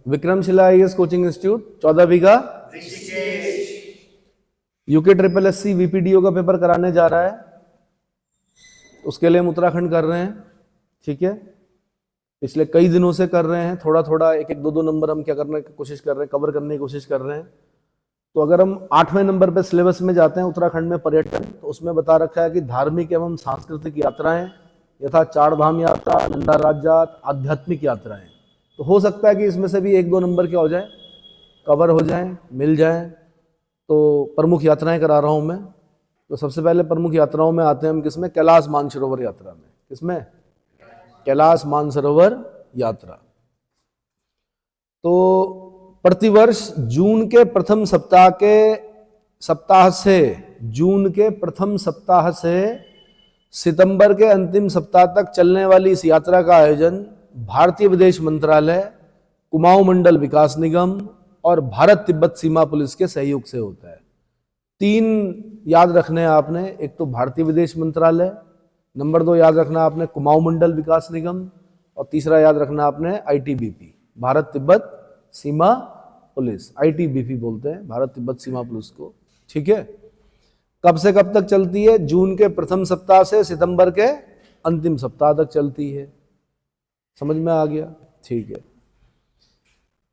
Vikramshila IAS coaching institute 14 बीघा UK triple SC VPDO का paper कराने जा रहा है, उसके लिए हम उत्तराखंड कर रहे हैं। ठीक है, पिछले कई दिनों से कर रहे हैं, थोड़ा थोड़ा एक एक दो दो नंबर हम क्या करने की कोशिश कर रहे हैं, कवर करने की कोशिश कर रहे हैं। तो अगर हम 8वें नंबर पे सिलेबस में जाते हैं उत्तराखंड में पर्यटन, तो उसमें बता रखा है कि धार्मिक एवं सांस्कृतिक यात्राएं यथा 4 धाम यात्रा, नंदा राज्यात, आध्यात्मिक यात्राएं। तो हो सकता है कि इसमें से भी 1-2 नंबर क्या हो जाए, कवर हो जाए, मिल जाए। तो प्रमुख यात्राएं करा रहा हूं मैं। तो सबसे पहले प्रमुख यात्राओं में आते हैं हम किसमें, कैलाश मानसरोवर यात्रा में। किसमें? कैलाश मानसरोवर यात्रा। तो प्रतिवर्ष जून के प्रथम सप्ताह से सितंबर के अंतिम सप्ताह तक चलने वाली इस यात्रा का आयोजन भारतीय विदेश मंत्रालय, कुमाऊं मंडल विकास निगम और भारत तिब्बत सीमा पुलिस के सहयोग से होता है। 3 याद रखने हैं आपने, एक तो भारतीय विदेश मंत्रालय, नंबर 2 याद रखना आपने कुमाऊं मंडल विकास निगम, और तीसरा याद रखना आपने आईटीबीपी, भारत तिब्बत सीमा पुलिस। आईटीबीपी बोलते हैं भारत तिब्बत सीमा पुलिस को। ठीक है, कब से कब तक चलती है? जून के प्रथम सप्ताह से सितंबर के अंतिम सप्ताह तक चलती है। समझ में आ गया? ठीक है।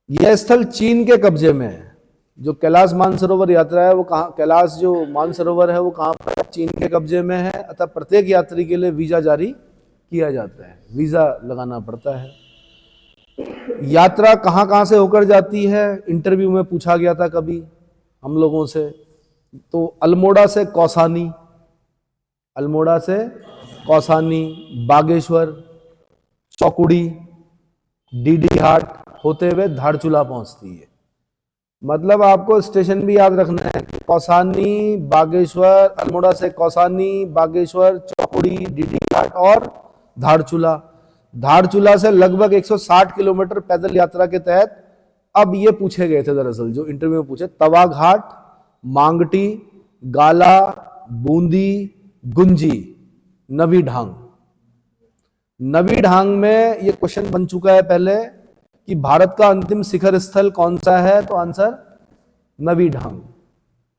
यह स्थल चीन के कब्जे में है। जो कैलाश मानसरोवर यात्रा है वो कहाँ, कैलाश जो मानसरोवर है वो कहाँ पर? चीन के कब्जे में है। अतः प्रत्येक यात्री के लिए वीजा जारी किया जाता है, वीजा लगाना पड़ता है। यात्रा कहाँ कहाँ से होकर जाती है? इंटरव्यू में पूछा गया था कभी हम लोगों से। तो अल्मोड़ा से कौसानी, बागेश्वर, चौकुड़ी, डीडी हाट होते हुए धारचूला पहुंचती है। मतलब आपको स्टेशन भी याद रखना है, कौसानी, बागेश्वर, अल्मोड़ा से कौसानी, बागेश्वर, चौकुड़ी, डीडी घाट और धारचूला। धारचूला से लगभग 160 किलोमीटर पैदल यात्रा के तहत अब ये पूछे गए थे दरअसल, जो इंटरव्यू में पूछे, तवा घाट, मांगटी, गाला, बूंदी, गुंजी, नवी ढांग। नवी ढांग में ये क्वेश्चन बन चुका है पहले कि भारत का अंतिम शिखर स्थल कौन सा है? तो आंसर नवी ढांग।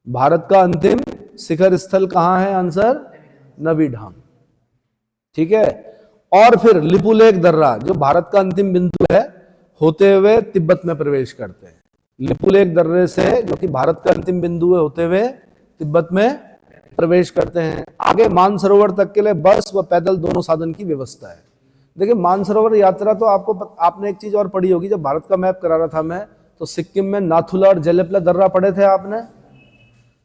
भारत का अंतिम शिखर स्थल कहां है? आंसर नवी ढांग। ठीक है। और फिर लिपुलेख दर्रा जो भारत का अंतिम बिंदु है, होते हुए तिब्बत में प्रवेश करते हैं। लिपुलेख दर्रे से, जो कि भारत का अंतिम बिंदु है, होते हुए तिब्बत में प्रवेश करते हैं। आगे मानसरोवर तक के लिए बस व पैदल दोनों साधन की व्यवस्था है। देखिए, मानसरोवर यात्रा तो आपने एक चीज और पढ़ी होगी, जब भारत का मैप करा रहा था मैं, तो सिक्किम में नाथुला और जलेपला दर्रा पढ़े थे आपने।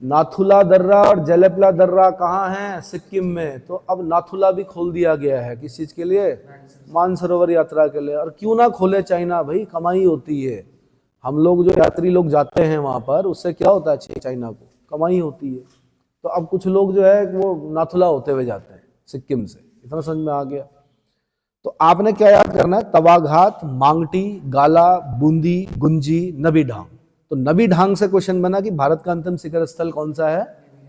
नाथुला दर्रा और जलेपला दर्रा कहाँ हैं? सिक्किम में। तो अब नाथुला भी खोल दिया गया है, किस चीज के लिए? मानसरोवर यात्रा के लिए। और क्यों ना खोले चाइना, भाई कमाई होती है। हम लोग जो यात्री लोग जाते हैं वहां पर, उससे क्या होता है? चाइना को कमाई होती है। तो अब कुछ लोग जो है वो नाथुला होते हुए जाते हैं सिक्किम से। इतना समझ में आ गया? तो आपने क्या याद करना है? तवाघाट, मांगटी, गाला, बूंदी, गुंजी, नवी ढांग। तो नवी ढांग से क्वेश्चन बना कि भारत का अंतिम शिखर स्थल कौन सा है?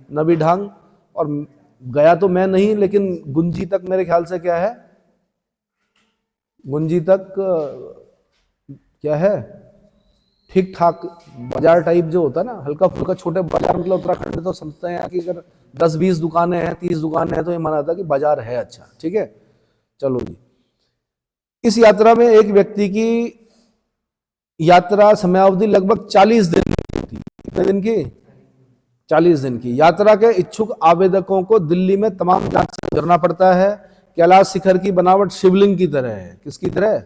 नवी ढांग। और गया तो मैं नहीं, लेकिन गुंजी तक मेरे ख्याल से क्या है, गुंजी तक क्या है, ठीक ठाक बाजार टाइप जो होता है ना, हल्का फुल्का छोटे बाजार। मतलब उत्तराखंड में तो समझते हैं कि अगर 10-20 दुकानें हैं, 30 दुकानें हैं, तो ये माना जाता है कि बाजार है अच्छा। ठीक है, चलो जी। इस यात्रा में एक व्यक्ति की यात्रा समयावधि लगभग 40 दिन की होती है। कितने दिन की? 40 दिन की। यात्रा के इच्छुक आवेदकों को दिल्ली में तमाम जांच से गुजरना पड़ता है। कैलाश शिखर की बनावट शिवलिंग की तरह है। किसकी तरह?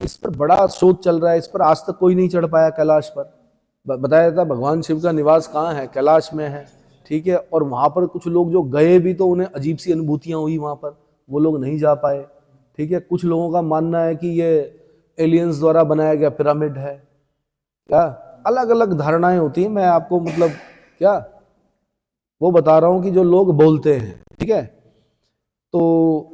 इस पर बड़ा शोध चल रहा है, इस पर आज तक कोई नहीं चढ़ पाया कैलाश पर। बताया जाता भगवान शिव का निवास कहाँ है? कैलाश में है। ठीक है। और वहां पर कुछ लोग जो गए भी, तो उन्हें अजीब सी अनुभूतियां हुई वहां पर, वो लोग नहीं जा पाए। ठीक है। कुछ लोगों का मानना है कि ये एलियंस द्वारा बनाया गया पिरामिड है। क्या अलग अलग धारणाएं होती हैं, मैं आपको मतलब क्या वो बता रहा हूं कि जो लोग बोलते हैं। ठीक है। तो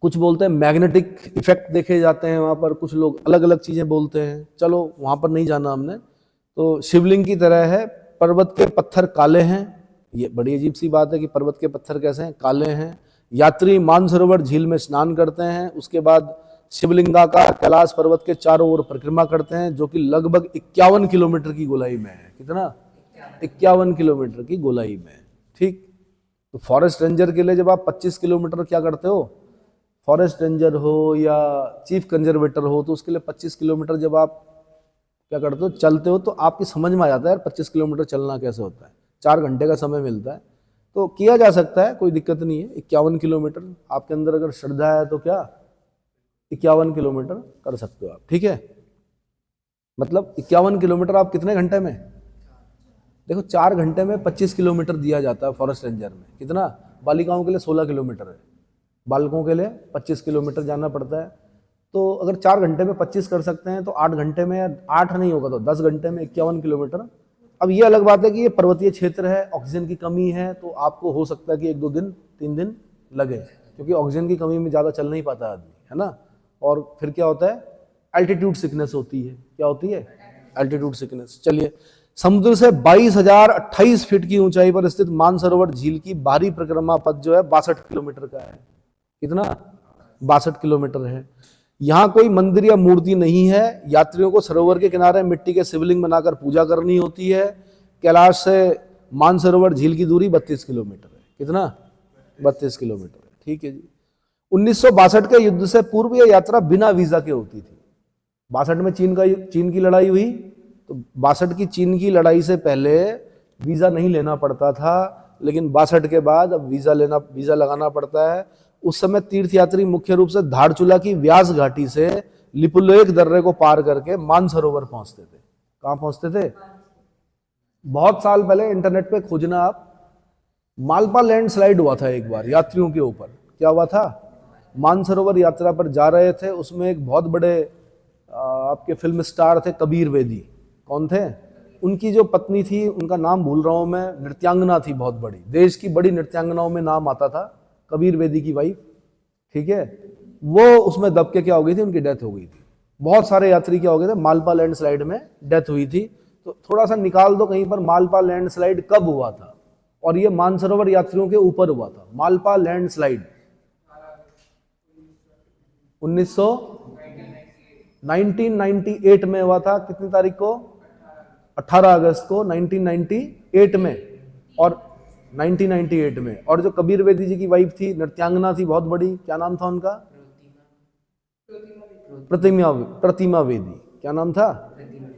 कुछ बोलते हैं मैग्नेटिक इफेक्ट देखे जाते हैं वहां पर, कुछ लोग अलग अलग चीजें बोलते हैं। चलो वहां पर नहीं जाना हमने। तो शिवलिंग की तरह है। पर्वत के पत्थर काले हैं। ये बड़ी अजीब सी बात है कि पर्वत के पत्थर कैसे हैं? काले हैं। यात्री मानसरोवर झील में स्नान करते हैं, उसके बाद शिवलिंगाकार कैलाश पर्वत के चारों ओर परिक्रमा करते हैं, जो कि लगभग 51 किलोमीटर की गोलाई में है। कितना? 51 किलोमीटर की गोलाई में है। ठीक, तो फॉरेस्ट रेंजर के लिए जब आप 25 किलोमीटर क्या करते हो, फॉरेस्ट रेंजर हो या चीफ कंजर्वेटर हो, तो उसके लिए 25 किलोमीटर जब आप क्या करते हो, चलते हो, तो आपकी समझ में आ जाता है यार 25 किलोमीटर चलना कैसे होता है। 4 घंटे का समय मिलता है, तो किया जा सकता है, कोई दिक्कत नहीं है। 51 किलोमीटर आपके अंदर अगर श्रद्धा है तो क्या 51 किलोमीटर कर सकते हो आप। ठीक है, मतलब 51 किलोमीटर आप कितने घंटे में, देखो 4 घंटे में 25 किलोमीटर दिया जाता है फॉरेस्ट रेंजर में। कितना? बालिकाओं के लिए 16 किलोमीटर है, बालकों के लिए 25 किलोमीटर जाना पड़ता है। तो अगर 4 घंटे में 25 कर सकते हैं तो 8 घंटे में, 8 नहीं होगा तो 10 घंटे में 51 किलोमीटर। अब ये अलग बात है कि ये पर्वतीय क्षेत्र है, ऑक्सीजन की कमी है, तो आपको हो सकता है कि 1-2 दिन 3 दिन लगे, क्योंकि ऑक्सीजन की कमी में ज़्यादा चल नहीं पाता आदमी, है ना। और फिर क्या होता है, एल्टीट्यूड सिकनेस होती है। क्या होती है? Altitude sickness. चलिए, समुद्र से 22,028 फीट की ऊंचाई पर स्थित मानसरोवर झील की बाहरी परिक्रमा पथ जो है 62 किलोमीटर का है। कितना? 62 किलोमीटर है। यहाँ कोई मंदिर या मूर्ति नहीं है। यात्रियों को सरोवर के किनारे मिट्टी के शिवलिंग बनाकर पूजा करनी होती है। कैलाश से मानसरोवर झील की दूरी 32 किलोमीटर है। कितना? 32 किलोमीटर है। ठीक है जी। 1962 के युद्ध से पूर्व यह यात्रा बिना वीजा के होती थी। 62 में चीन की लड़ाई हुई, तो 62 की चीन की लड़ाई से पहले वीजा नहीं लेना पड़ता था, लेकिन 62 के बाद अब वीजा लगाना पड़ता है। उस समय तीर्थयात्री मुख्य रूप से धारचूला की व्यास घाटी से लिपुलेख दर्रे को पार करके मानसरोवर पहुंचते थे। कहां पहुंचते थे? बहुत साल पहले इंटरनेट पे खोजना आप, मालपा लैंडस्लाइड हुआ था एक बार यात्रियों के ऊपर। क्या हुआ था? मानसरोवर यात्रा पर जा रहे थे, उसमें एक बहुत बड़े आपके फिल्म स्टार थे, कबीर वेदी। कौन थे? उनकी जो पत्नी थी, उनका नाम भूल रहा हूं मैं, नृत्यांगना थी बहुत बड़ी, देश की बड़ी नृत्यांगनाओं में नाम आता था, कबीर वेदी की वाइफ। ठीक है, वो उसमें दब के क्या हो गई थी, उनकी डेथ हो गई थी। बहुत सारे यात्री क्या हो गए थे, मालपा लैंडस्लाइड में डेथ हुई थी। तो थोड़ा सा निकाल दो कहीं पर, मालपा लैंडस्लाइड कब हुआ था, और ये मानसरोवर यात्रियों के ऊपर हुआ था। मालपा लैंडस्लाइड 1998 में हुआ था। कितनी तारीख को? 18 अगस्त को 1998 में, और 1998 में। और जो कबीर वेदी जी की वाइफ थी, नृत्यांगना थी बहुत बड़ी, क्या नाम था उनका? प्रतिमा वेदी। क्या नाम था?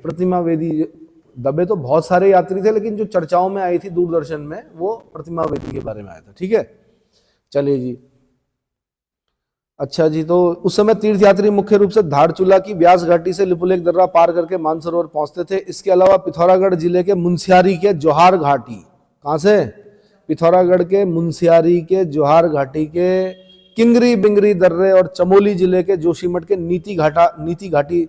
प्रतिमा वेदी। दबे तो बहुत सारे यात्री थे, लेकिन जो चर्चाओं में आई थी दूरदर्शन में, वो प्रतिमा वेदी के बारे में आया था। ठीक है, चलिए जी। अच्छा जी, तो उस समय तीर्थयात्री मुख्य रूप से धारचूला की व्यास घाटी से लिपुलेख दर्रा पार करके मानसरोवर पहुंचते थे। इसके अलावा पिथौरागढ़ जिले के मुंशियारी के जोहार घाटी, कहां से? पिथौरागढ़ के मुंशियारी के जोहार घाटी के किंगरी बिंगरी दर्रे और चमोली जिले के जोशीमठ के नीति घाटी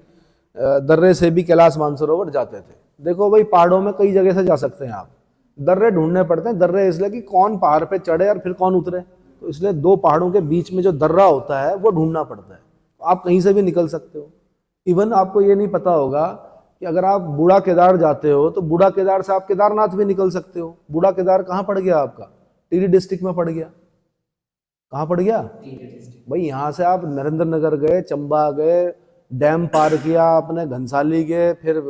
दर्रे से भी कैलाश मानसरोवर जाते थे। देखो भाई, पहाड़ों में कई जगह से जा सकते हैं आप, दर्रे ढूंढने पड़ते हैं। दर्रे इसलिए कि कौन पहाड़ पे चढ़े और फिर कौन उतरे, तो इसलिए 2 पहाड़ों के बीच में जो दर्रा होता है वो ढूंढना पड़ता है। आप कहीं से भी निकल सकते हो। इवन आपको ये नहीं पता होगा कि अगर आप बूढ़ा केदार जाते हो तो बूढ़ा केदार से आप केदारनाथ भी निकल सकते हो। बूढ़ा केदार कहाँ पड़ गया आपका? टिहरी डिस्ट्रिक्ट में पड़ गया। कहाँ पड़ गया भाई? यहाँ से आप नरेंद्र नगर गए, चंबा गए, डैम पार किया आपने, घनसाली गए, फिर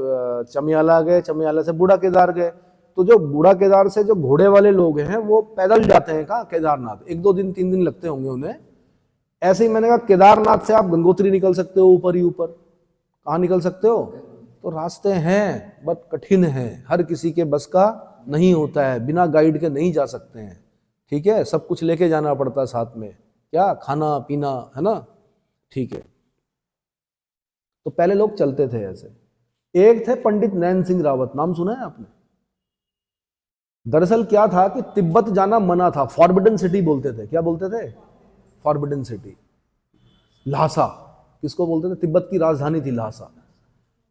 चमियाला गए, चमियाला से बूढ़ा केदार गए। तो जो बूढ़ा केदार से जो घोड़े वाले लोग हैं वो पैदल जाते हैं कहाँ? केदारनाथ। 1-2 दिन 3 दिन लगते होंगे उन्हें। ऐसे ही मैंने कहा केदारनाथ से आप गंगोत्री निकल सकते हो, ऊपर ही ऊपर। कहाँ निकल सकते हो? तो रास्ते हैं, बट कठिन है, हर किसी के बस का नहीं होता है, बिना गाइड के नहीं जा सकते हैं। ठीक है, सब कुछ लेके जाना पड़ता है साथ में, क्या खाना पीना, है ना। ठीक है, तो पहले लोग चलते थे ऐसे। एक थे पंडित नैन सिंह रावत, नाम सुना है आपने? दरअसल क्या था कि तिब्बत जाना मना था, फॉरबिडन सिटी बोलते थे। क्या बोलते थे? Forbidden city. ल्हासा किसको बोलते थे? तिब्बत की राजधानी थी ल्हासा।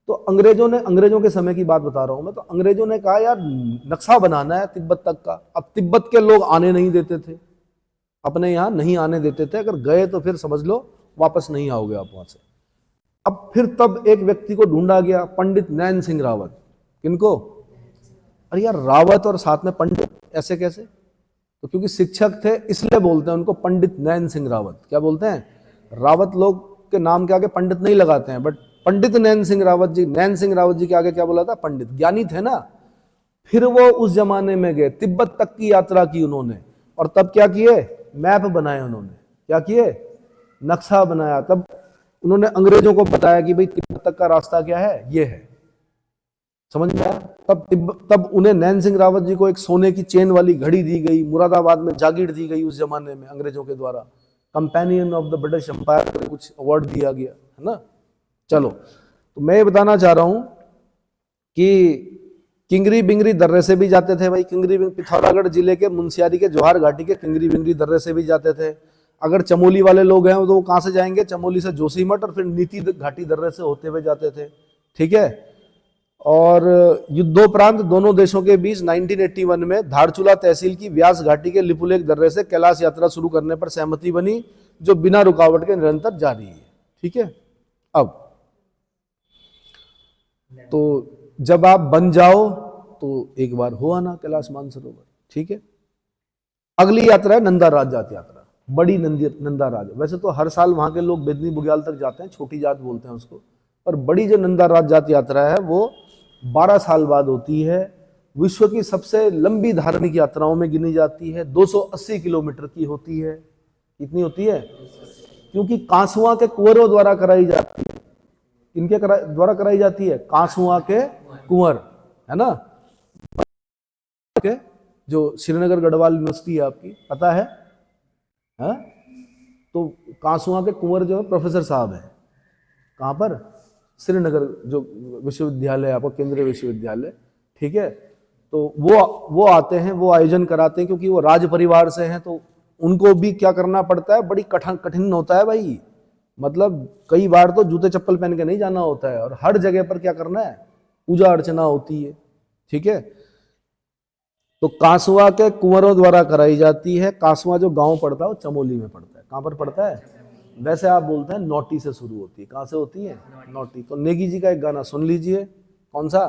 तो अंग्रेजों के समय की बात बता रहा हूं मैं, तो अंग्रेजों ने कहा यार नक्शा बनाना है तिब्बत तक का। अब तिब्बत के लोग आने नहीं देते थे, अपने यहां नहीं आने देते थे। अगर गए तो फिर समझ लो वापस नहीं आओगे आप वहां से। अब फिर तब एक व्यक्ति को ढूंढा गया, पंडित नैन सिंह रावत। किनको? अरे यार, रावत और साथ में पंडित, ऐसे कैसे? तो क्योंकि शिक्षक थे इसलिए बोलते हैं उनको पंडित नैन सिंह रावत। क्या बोलते हैं? रावत लोग के नाम के आगे पंडित नहीं लगाते हैं, बट पंडित नैन सिंह रावत जी के आगे क्या बोला था? पंडित। ज्ञानी थे ना। फिर वो उस जमाने में गए, तिब्बत तक की यात्रा की उन्होंने, और तब क्या किए? मैप बनाए उन्होंने। क्या किए? नक्शा बनाया। तब उन्होंने अंग्रेजों को बताया कि भाई तिब्बत तक का रास्ता क्या है, ये है। समझ में आया? तब उन्हें नैन सिंह रावत जी को एक सोने की चेन वाली घड़ी दी गई, मुरादाबाद में जागीर दी गई उस जमाने में अंग्रेजों के द्वारा, companion of the British Empire को कुछ अवार्ड दिया गया है ना। चलो, तो मैं ये बताना चाह रहा हूं कि किंगरी बिंगरी दर्रे से भी जाते थे भाई। पिथौरागढ़ जिले के मुंशियारी के जवाहर घाटी के किंगरी बिंगरी दर्रे से भी जाते थे। अगर चमोली वाले लोग हैं तो वो कहां से जाएंगे? चमोली से जोशीमठ और फिर नीति घाटी दर्रे से होते हुए जाते थे। ठीक है। और युद्धोपरांत दोनों देशों के बीच 1981 में धारचूला तहसील की व्यास घाटी के लिपुलेख दर्रे से कैलाश यात्रा शुरू करने पर सहमति बनी, जो बिना रुकावट के निरंतर जारी है। ठीक है। अब तो जब आप बन जाओ तो एक बार हो आना कैलाश मानसरोवर। ठीक है। अगली यात्रा है नंदा राज जात यात्रा, बड़ी नंदा राज। वैसे तो हर साल वहां के लोग बेदनी बुग्याल तक जाते हैं, छोटी जात बोलते हैं उसको, पर बड़ी जो नंदा राज जात यात्रा है वो 12 साल बाद होती है। विश्व की सबसे लंबी धार्मिक यात्राओं में गिनी जाती है। 280 किलोमीटर की होती है। कितनी होती है? क्योंकि कांसुआ के कुंवरों द्वारा कराई जाती है। इनके द्वारा कराई जाती है? कांसुआ के कुंवर, है ना। के जो श्रीनगर गढ़वाल यूनिवर्सिटी है आपकी, पता है? हा? तो कांसुआ के कुंवर जो है प्रोफेसर साहब है। कहां पर? श्रीनगर जो विश्वविद्यालय है आपको, केंद्रीय विश्वविद्यालय। ठीक है। तो वो आते हैं, वो आयोजन कराते हैं, क्योंकि वो राज परिवार से हैं, तो उनको भी क्या करना पड़ता है, बड़ी कठिन होता है भाई। मतलब कई बार तो जूते चप्पल पहन के नहीं जाना होता है, और हर जगह पर क्या करना है? पूजा अर्चना होती है। ठीक है। तो कांसुआ के कुंवरों द्वारा कराई जाती है। कांसुआ जो गांव पड़ता है वो चमोली में पड़ता है। कहां पर पड़ता है? वैसे आप बोलते हैं नौटी से शुरू होती है। कहां से होती है? नौटी। तो नेगी जी का एक गाना सुन लीजिए। कौन सा?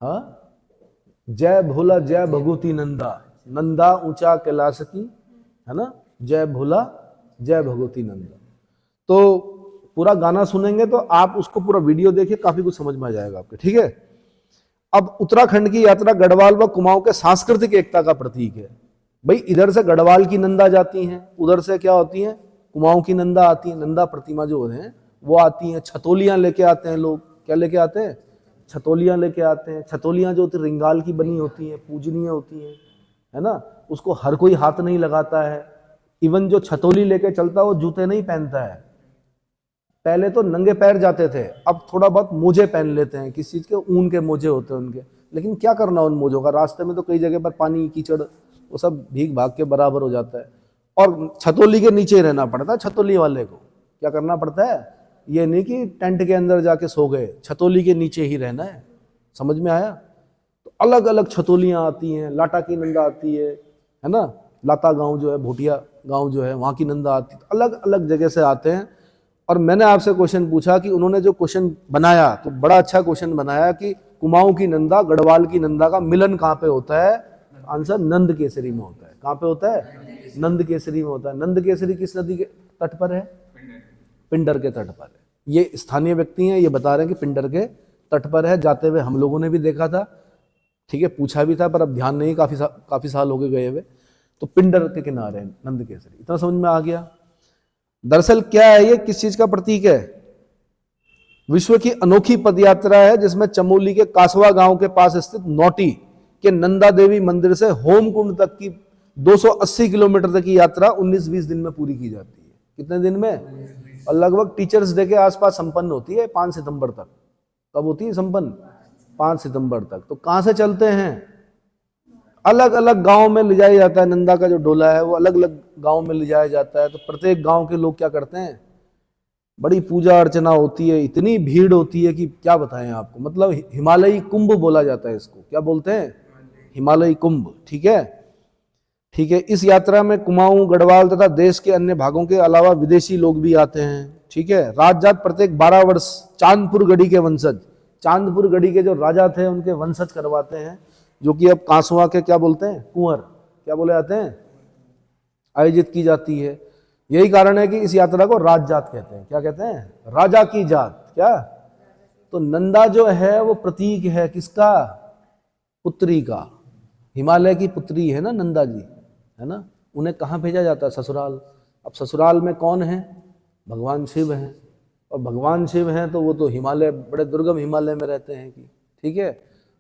हाँ, जय भोला जय भगवती नंदा, नंदा ऊंचा कैलाश की, है ना। जय भोला जय भगवती नंदा। तो पूरा गाना सुनेंगे तो आप उसको पूरा वीडियो देखिए, काफी कुछ समझ में आ जाएगा आपके। ठीक है। अब उत्तराखंड की यात्रा गढ़वाल व कुमाऊं के सांस्कृतिक एकता का प्रतीक है। भाई इधर से गढ़वाल की नंदा जाती हैं, उधर से क्या होती हैं? कुमाऊं की नंदा आती है। नंदा प्रतिमा जो है वो आती हैं। छतोलियां लेके आते हैं लोग। क्या लेके आते हैं? छतोलियां लेके आते हैं। छतोलियां जो होती रिंगाल की बनी होती हैं, पूजनीय होती हैं, है ना। उसको हर कोई हाथ नहीं लगाता है। इवन जो छतोली लेके चलता है वो जूते नहीं पहनता है। पहले तो नंगे पैर जाते थे, अब थोड़ा बहुत मोजे पहन लेते हैं। किस चीज के? ऊन के मोजे होते हैं उनके। लेकिन क्या करना उन मोजों का? रास्ते में तो कई जगह पर पानी कीचड़ वो सब भीग भाग के बराबर हो जाता है। और छतोली के नीचे रहना पड़ता है। छतोली वाले को क्या करना पड़ता है? ये नहीं कि टेंट के अंदर जाके सो गए, छतोली के नीचे ही रहना है। समझ में आया? तो अलग अलग छतोलियां आती हैं। लाटा की नंदा आती है ना। लाता गांव जो है, भोटिया गांव जो है, वहां की नंदा आती है। अलग अलग जगह से आते हैं। और मैंने आपसे क्वेश्चन पूछा कि उन्होंने जो क्वेश्चन बनाया, तो बड़ा अच्छा क्वेश्चन बनाया कि कुमाऊं की नंदा गढ़वाल की नंदा का मिलन कहां पे होता है? आंसर नंद केसरी में होता है। कहां पे होता है? नंद केसरी में होता है। नंद केसरी किस नदी के तट पर है? पिंडर के तट पर है। ये स्थानीय व्यक्ति हैं, ये बता रहे हैं कि पिंडर के तट पर है। जाते हुए हम लोगों ने भी देखा था। ठीक है, पूछा भी था, पर अब ध्यान नहीं, काफी साल हो गए हुए। तो पिंडर के किनारे नंद केसरी। इतना समझ में आ गया? दरअसल क्या है, ये किस चीज का प्रतीक है? विश्व की अनोखी पदयात्रा है, जिसमें चमोली के कासवा गांव के पास स्थित नौटी के नंदा देवी मंदिर से होमकुंड तक की 280 किलोमीटर तक की यात्रा 19-20 दिन में पूरी की जाती है। कितने दिन में? और लगभग टीचर्स डे के आसपास संपन्न होती है 5 सितंबर तक। कब होती है संपन्न? 5 सितंबर तक। तो कहां से चलते हैं? अलग अलग गांव में ले जाया जाता है। नंदा का जो डोला है वो अलग अलग गांव में ले जाया जाता है। तो प्रत्येक गांव के लोग क्या करते हैं? बड़ी पूजा अर्चना होती है, इतनी भीड़ होती है कि क्या बताएं आपको। मतलब हिमालयी कुंभ बोला जाता है इसको। क्या बोलते हैं? हिमालयी कुंभ। ठीक है। ठीक है। इस यात्रा में कुमाऊं, गढ़वाल तथा देश के अन्य भागों के अलावा विदेशी लोग भी आते हैं। ठीक है। राजजात प्रत्येक 12 वर्ष चांदपुर गढ़ी के वंशज, चांदपुर गढ़ी के जो राजा थे उनके वंशज करवाते हैं, जो कि अब कांसुआ के क्या बोलते हैं? कुंवर। क्या बोले जाते हैं? आयोजित की जाती है। यही कारण है कि इस यात्रा को राज जात कहते हैं। क्या कहते हैं? राजा की जात। क्या? तो नंदा जो है वो प्रतीक है किसका? पुत्री का। हिमालय की पुत्री है ना नंदा जी, है ना। उन्हें कहाँ भेजा जाता है? ससुराल। अब ससुराल में कौन है? भगवान शिव हैं। और भगवान शिव हैं तो वो तो हिमालय, बड़े दुर्गम हिमालय में रहते हैं कि, ठीक है।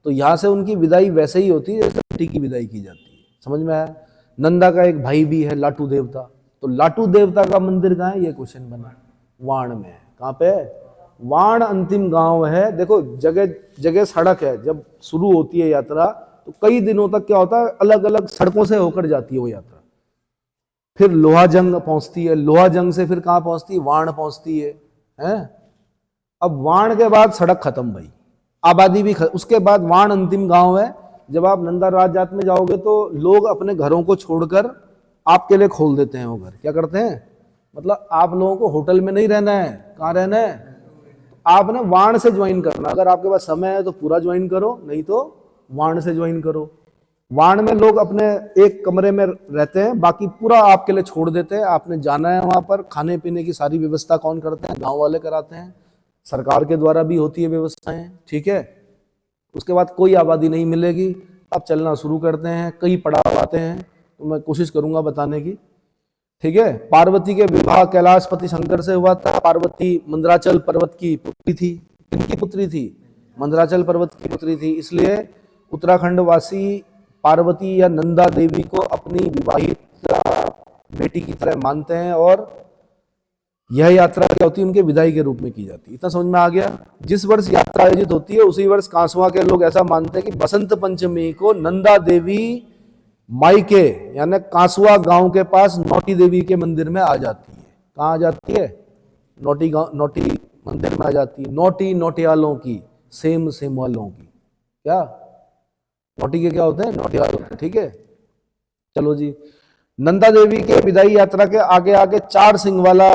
तो यहाँ से उनकी विदाई वैसे ही होती है जैसे बेटी की विदाई की जाती है। समझ में आया? नंदा का एक भाई भी है लाटू देवता। तो लाटू देवता का मंदिर कहाँ है? ये क्वेश्चन बना। वाण में है। कहाँ पे? वाण अंतिम गांव है। देखो जगह जगह सड़क है। जब शुरू होती है यात्रा तो कई दिनों तक क्या होता है, अलग अलग सड़कों से होकर जाती है वो यात्रा। फिर लोहाजंग पहुंचती है, लोहाजंग से फिर कहाँ पहुंचती है? वाण पहुंचती है, हैं? अब वाण के बाद सड़क खत्म भाई, आबादी भी उसके बाद वाण अंतिम गांव है। जब आप नंदा राज जात में जाओगे तो लोग अपने घरों को छोड़कर आपके लिए खोल देते हैं वो घर। क्या करते हैं? मतलब आप लोगों को होटल में नहीं रहना है। कहाँ रहना है? आपने वाण से ज्वाइन करना। अगर आपके पास समय है तो पूरा ज्वाइन करो, नहीं तो वाण से ज्वाइन करो। वाण में लोग अपने एक कमरे में रहते हैं, बाकी पूरा आपके लिए छोड़ देते हैं। आपने जाना है वहां पर, खाने पीने की सारी व्यवस्था कौन करते हैं? गांव वाले कराते हैं। सरकार के द्वारा भी होती है व्यवस्थाएं, ठीक है। उसके बाद कोई आबादी नहीं मिलेगी। अब चलना शुरू करते हैं। कई पड़ाव आते हैं तो मैं कोशिश करूंगा बताने की, ठीक है। पार्वती के विवाह कैलाशपति शंकर से हुआ था। पार्वती मंदराचल पर्वत की पुत्री थी। किनकी पुत्री थी? मंदराचल पर्वत की पुत्री थी। इसलिए उत्तराखंड वासी पार्वती या नंदा देवी को अपनी विवाहित बेटी की तरह मानते हैं और यह यात्रा क्या होती है? उनके विदाई के रूप में की जाती है। इतना समझ में आ गया? जिस वर्ष यात्रा आयोजित होती है उसी वर्ष कांसवा के लोग ऐसा मानते हैं कि बसंत पंचमी को नंदा देवी मायके यानी कांसवा गांव के पास नौटी देवी के मंदिर में आ जाती है। कहाँ आ जाती है? नौटी गांव, नौटी मंदिर में आ जाती है। नौटी नौटियालों की, सेम सेम वालों की। क्या? नौटी के क्या होते हैं? नौटियाल होते हैं, ठीक है। चलो जी, नंदा देवी के विदाई यात्रा के आगे आगे 4 सिंह वाला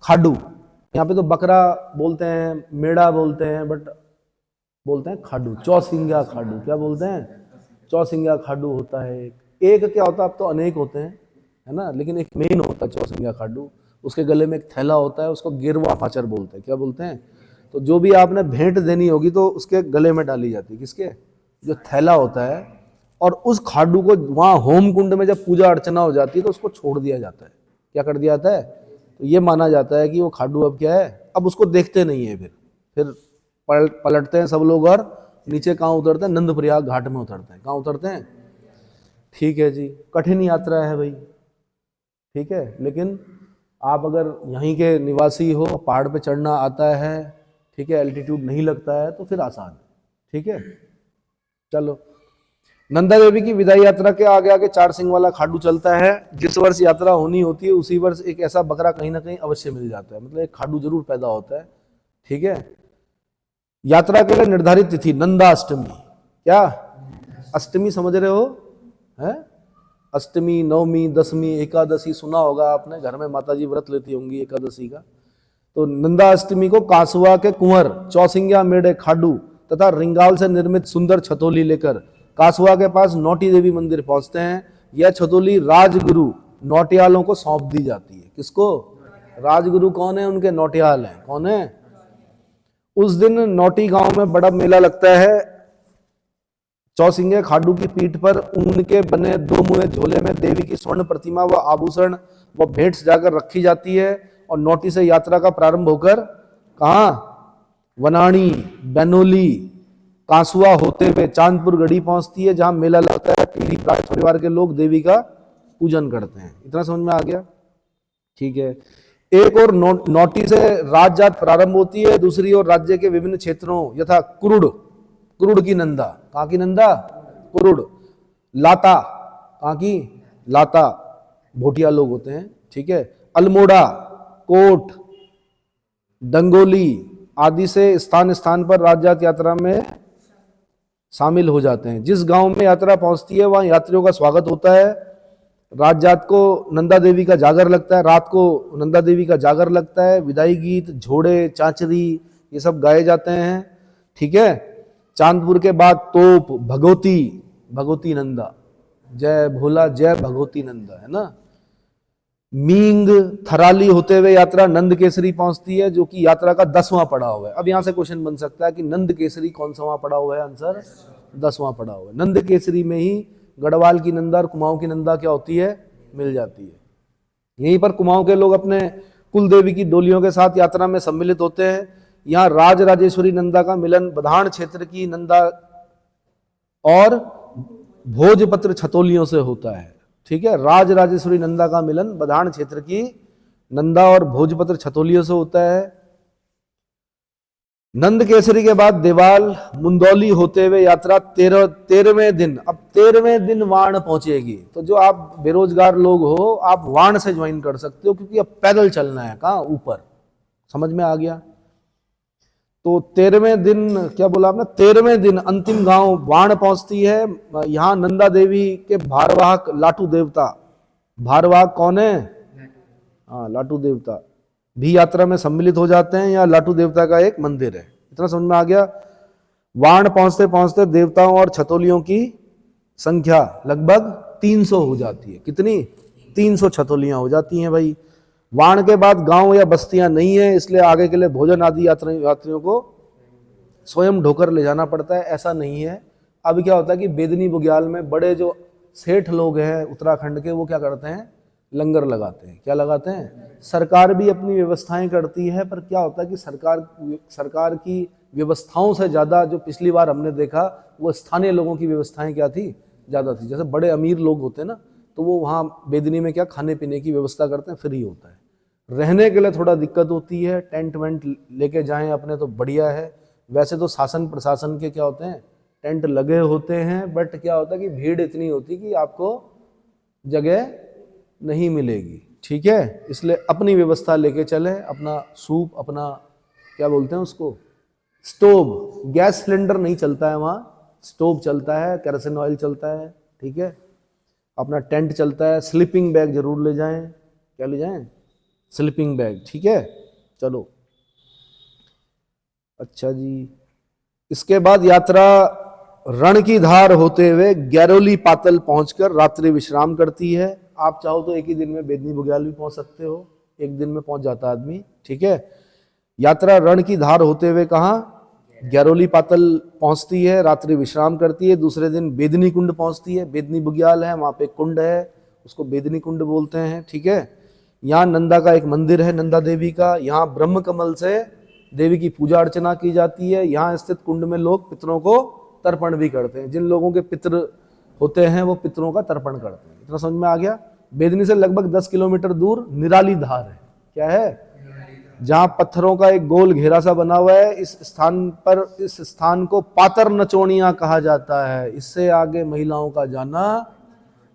खाडू, यहाँ पे तो बकरा बोलते हैं, मेढ़ा बोलते हैं, बट बोलते हैं खाडू, चौसिंगा खाडू। क्या बोलते हैं? चौसिंगा खाडू होता है। एक क्या होता है? अब तो अनेक होते हैं, है ना, लेकिन एक मेन होता है चौसिंगा खाडू। उसके गले में एक थैला होता है, उसको गिरवा फाचर बोलते हैं। क्या बोलते हैं? तो जो भी आपने भेंट देनी होगी तो उसके गले में डाली जाती है। किसके? जो थैला होता है। और उस खाडू को वहाँ होम कुंड में जब पूजा अर्चना हो जाती है तो उसको छोड़ दिया जाता है। क्या कर दिया जाता है? तो ये माना जाता है कि वो खाडू अब क्या है, अब उसको देखते नहीं है। फिर पलटते हैं सब लोग और नीचे कहाँ उतरते हैं? नंदप्रयाग घाट में उतरते हैं। कहाँ उतरते हैं? ठीक है जी, कठिन यात्रा है भाई, ठीक है। लेकिन आप अगर यहीं के निवासी हो, पहाड़ पे चढ़ना आता है, ठीक है, एल्टीट्यूड नहीं लगता है तो फिर आसान है, ठीक है। चलो, नंदा देवी की विदाई यात्रा के आगे आगे 4 सिंह वाला खाडू चलता है। जिस वर्ष यात्रा होनी होती है उसी वर्ष एक ऐसा बकरा कहीं ना कहीं अवश्य मिल जाता है, मतलब एक खाडू जरूर पैदा होता है, ठीक है। यात्रा के लिए निर्धारित तिथि नंदा अष्टमी। क्या? अष्टमी समझ रहे हो? है अष्टमी, नवमी, दसवीं, एकादशी सुना होगा आपने, घर में माताजी व्रत लेती होंगी एकादशी का। तो नंदा अष्टमी को कांसवा के कुंवर, चौसिंगा मेढ़े खाडू तथा रिंगाल से निर्मित सुंदर छतोली लेकर कासवा के पास नौटी देवी मंदिर पहुंचते हैं। यह छतोली राजगुरु नौटियालों को सौंप दी जाती है। किसको? राजगुरु कौन है? उनके नौटियाल हैं। कौन है? उस दिन नौटी गांव में बड़ा मेला लगता है। चौसिंगे खाडू की पीठ पर ऊन के बने 2 मुए झोले में देवी की स्वर्ण प्रतिमा व आभूषण व भेंट सजाकर रखी जाती है और नौटी से यात्रा का प्रारंभ होकर कहाँ? वनाणी, बैनोली, कांसुआ होते हुए चांदपुर गढ़ी पहुंचती है, जहां मेला लगता है। पीढ़ी परिवार के लोग देवी का पूजन करते हैं। इतना समझ में आ गया? ठीक है। एक और नौटी से राज जात प्रारंभ होती है, दूसरी ओर राज्य के विभिन्न क्षेत्रों यथा कुरुड़, कुरुड़ की नंदा, कहाँ की नंदा? कुरुड़। लाता, कहाँ की? लाता, भोटिया लोग होते हैं, ठीक है। अल्मोड़ा, कोट, डंगोली आदि से स्थान स्थान पर राजजात यात्रा में शामिल हो जाते हैं। जिस गांव में यात्रा पहुंचती है वहां यात्रियों का स्वागत होता है। राजजात को नंदा देवी का जागर लगता है, रात को नंदा देवी का जागर लगता है। विदाई गीत, झोड़े, चांचरी ये सब गाए जाते हैं, ठीक है। चांदपुर के बाद तोप, भगवती, भगवती नंदा, जय भोला जय भगवती नंदा, है ना। मींग थराली होते हुए यात्रा नंद केसरी पहुंचती है, जो कि यात्रा का 10वां पड़ाव है। अब यहां से क्वेश्चन बन सकता है कि नंद केसरी कौन सा पड़ाव है? आंसर 10वां पड़ाव है। नंद केसरी में ही गढ़वाल की नंदा और कुमाऊं की नंदा क्या होती है? मिल जाती है। यहीं पर कुमाऊं के लोग अपने कुल देवी की डोलियों के साथ यात्रा में सम्मिलित होते हैं। यहाँ राज राजेश्वरी नंदा का मिलन बधान क्षेत्र की नंदा और भोजपत्र छतोलियों से होता है। ठीक है, राज राजेश्वरी नंदा का मिलन बधान क्षेत्र की नंदा और भोजपत्र छतोलियों से होता है। नंद केसरी के बाद देवाल मुंदौली होते हुए यात्रा 13वें दिन, अब 13वें दिन वाण पहुंचेगी। तो जो आप बेरोजगार लोग हो, आप वाण से ज्वाइन कर सकते हो, क्योंकि अब पैदल चलना है। कहाँ? ऊपर। समझ में आ गया? तो 13वें दिन, क्या बोला आपने? 13वें दिन अंतिम गांव वाण पहुंचती है। यहां नंदा देवी के भारवाहक लाटू देवता, भारवाहक कौन है? हाँ, लाटू देवता भी यात्रा में सम्मिलित हो जाते हैं। यहाँ लाटू देवता का एक मंदिर है। इतना समझ में आ गया? वाण पहुंचते पहुंचते देवताओं और छतोलियों की संख्या लगभग 300 हो जाती है। कितनी? 300 छतोलियां हो जाती हैं भाई। वाण के बाद गांव या बस्तियां नहीं है, इसलिए आगे के लिए भोजन आदि यात्रियों को स्वयं ढोकर ले जाना पड़ता है। ऐसा नहीं है। अब क्या होता है कि बेदनी बुग्याल में बड़े जो सेठ लोग हैं उत्तराखंड के, वो क्या करते हैं? लंगर लगाते हैं। क्या लगाते हैं? सरकार भी अपनी व्यवस्थाएं करती है, पर क्या होता है कि सरकार की व्यवस्थाओं से ज़्यादा जो पिछली बार हमने देखा, वो स्थानीय लोगों की व्यवस्थाएं क्या थी? ज़्यादा थी। जैसे बड़े अमीर लोग होते हैं ना, तो वो वहाँ बेदनी में क्या खाने पीने की व्यवस्था करते हैं, फ्री होता है। रहने के लिए थोड़ा दिक्कत होती है, टेंट वेंट लेके जाएं अपने तो बढ़िया है। वैसे तो शासन प्रशासन के क्या होते हैं? टेंट लगे होते हैं, बट क्या होता है कि भीड़ इतनी होती कि आपको जगह नहीं मिलेगी। ठीक है, इसलिए अपनी व्यवस्था लेके चले। अपना सूप, अपना क्या बोलते हैं उसको, स्टोव, गैस सिलेंडर नहीं चलता है वहाँ, स्टोव चलता है, केरोसिन ऑयल चलता है। ठीक है, अपना टेंट चलता है। स्लीपिंग बैग जरूर ले जाएं। क्या ले जाएं? Sleeping bag. ठीक है, चलो। अच्छा जी, इसके बाद यात्रा रण की धार होते हुए गैरोली पातल पहुंचकर रात्रि विश्राम करती है। आप चाहो तो एक ही दिन में बेदनी बुग्याल भी पहुंच सकते हो, एक दिन में पहुंच जाता आदमी। ठीक है, यात्रा रण की धार होते हुए कहाँ? गैरोली पातल पहुंचती है, रात्रि विश्राम करती है। दूसरे दिन बेदनी कुंड पहुंचती है। बेदनी बुग्याल है, वहां पे कुंड है, उसको बेदनी कुंड बोलते हैं। ठीक है, यहाँ नंदा का एक मंदिर है, नंदा देवी का। यहाँ ब्रह्म कमल से देवी की पूजा अर्चना की जाती है। यहाँ स्थित कुंड में लोग पितरों को तर्पण भी करते हैं। जिन लोगों के पितृ होते हैं वो पितरों का तर्पण करते हैं। इतना समझ में आ गया? बेदनी से लगभग 10 किलोमीटर दूर निराली धार है। क्या है? जहां पत्थरों का एक गोल घेरा सा बना हुआ है। इस स्थान को पातर नचोनिया कहा जाता है। इससे आगे महिलाओं का जाना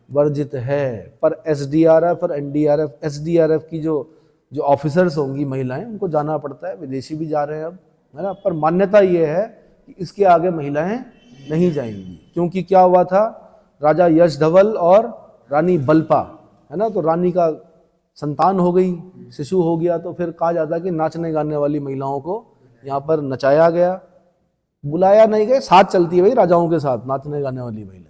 वर्जित है। पर एसडीआरएफ और एनडीआरएफ, एसडीआरएफ की जो ऑफिसर्स होंगी महिलाएं, उनको जाना पड़ता है। विदेशी भी जा रहे हैं अब, है ना। पर मान्यता ये है कि इसके आगे महिलाएं नहीं जाएंगी, क्योंकि क्या हुआ था? राजा यश धवल और रानी बल्पा, है ना, तो रानी का संतान हो गई, शिशु हो गया, तो फिर कहा जाता है कि नाचने गाने वाली महिलाओं को यहाँ पर नचाया गया। बुलाया नहीं गया, साथ चलती है भाई राजाओं के साथ, नाचने गाने वाली महिला।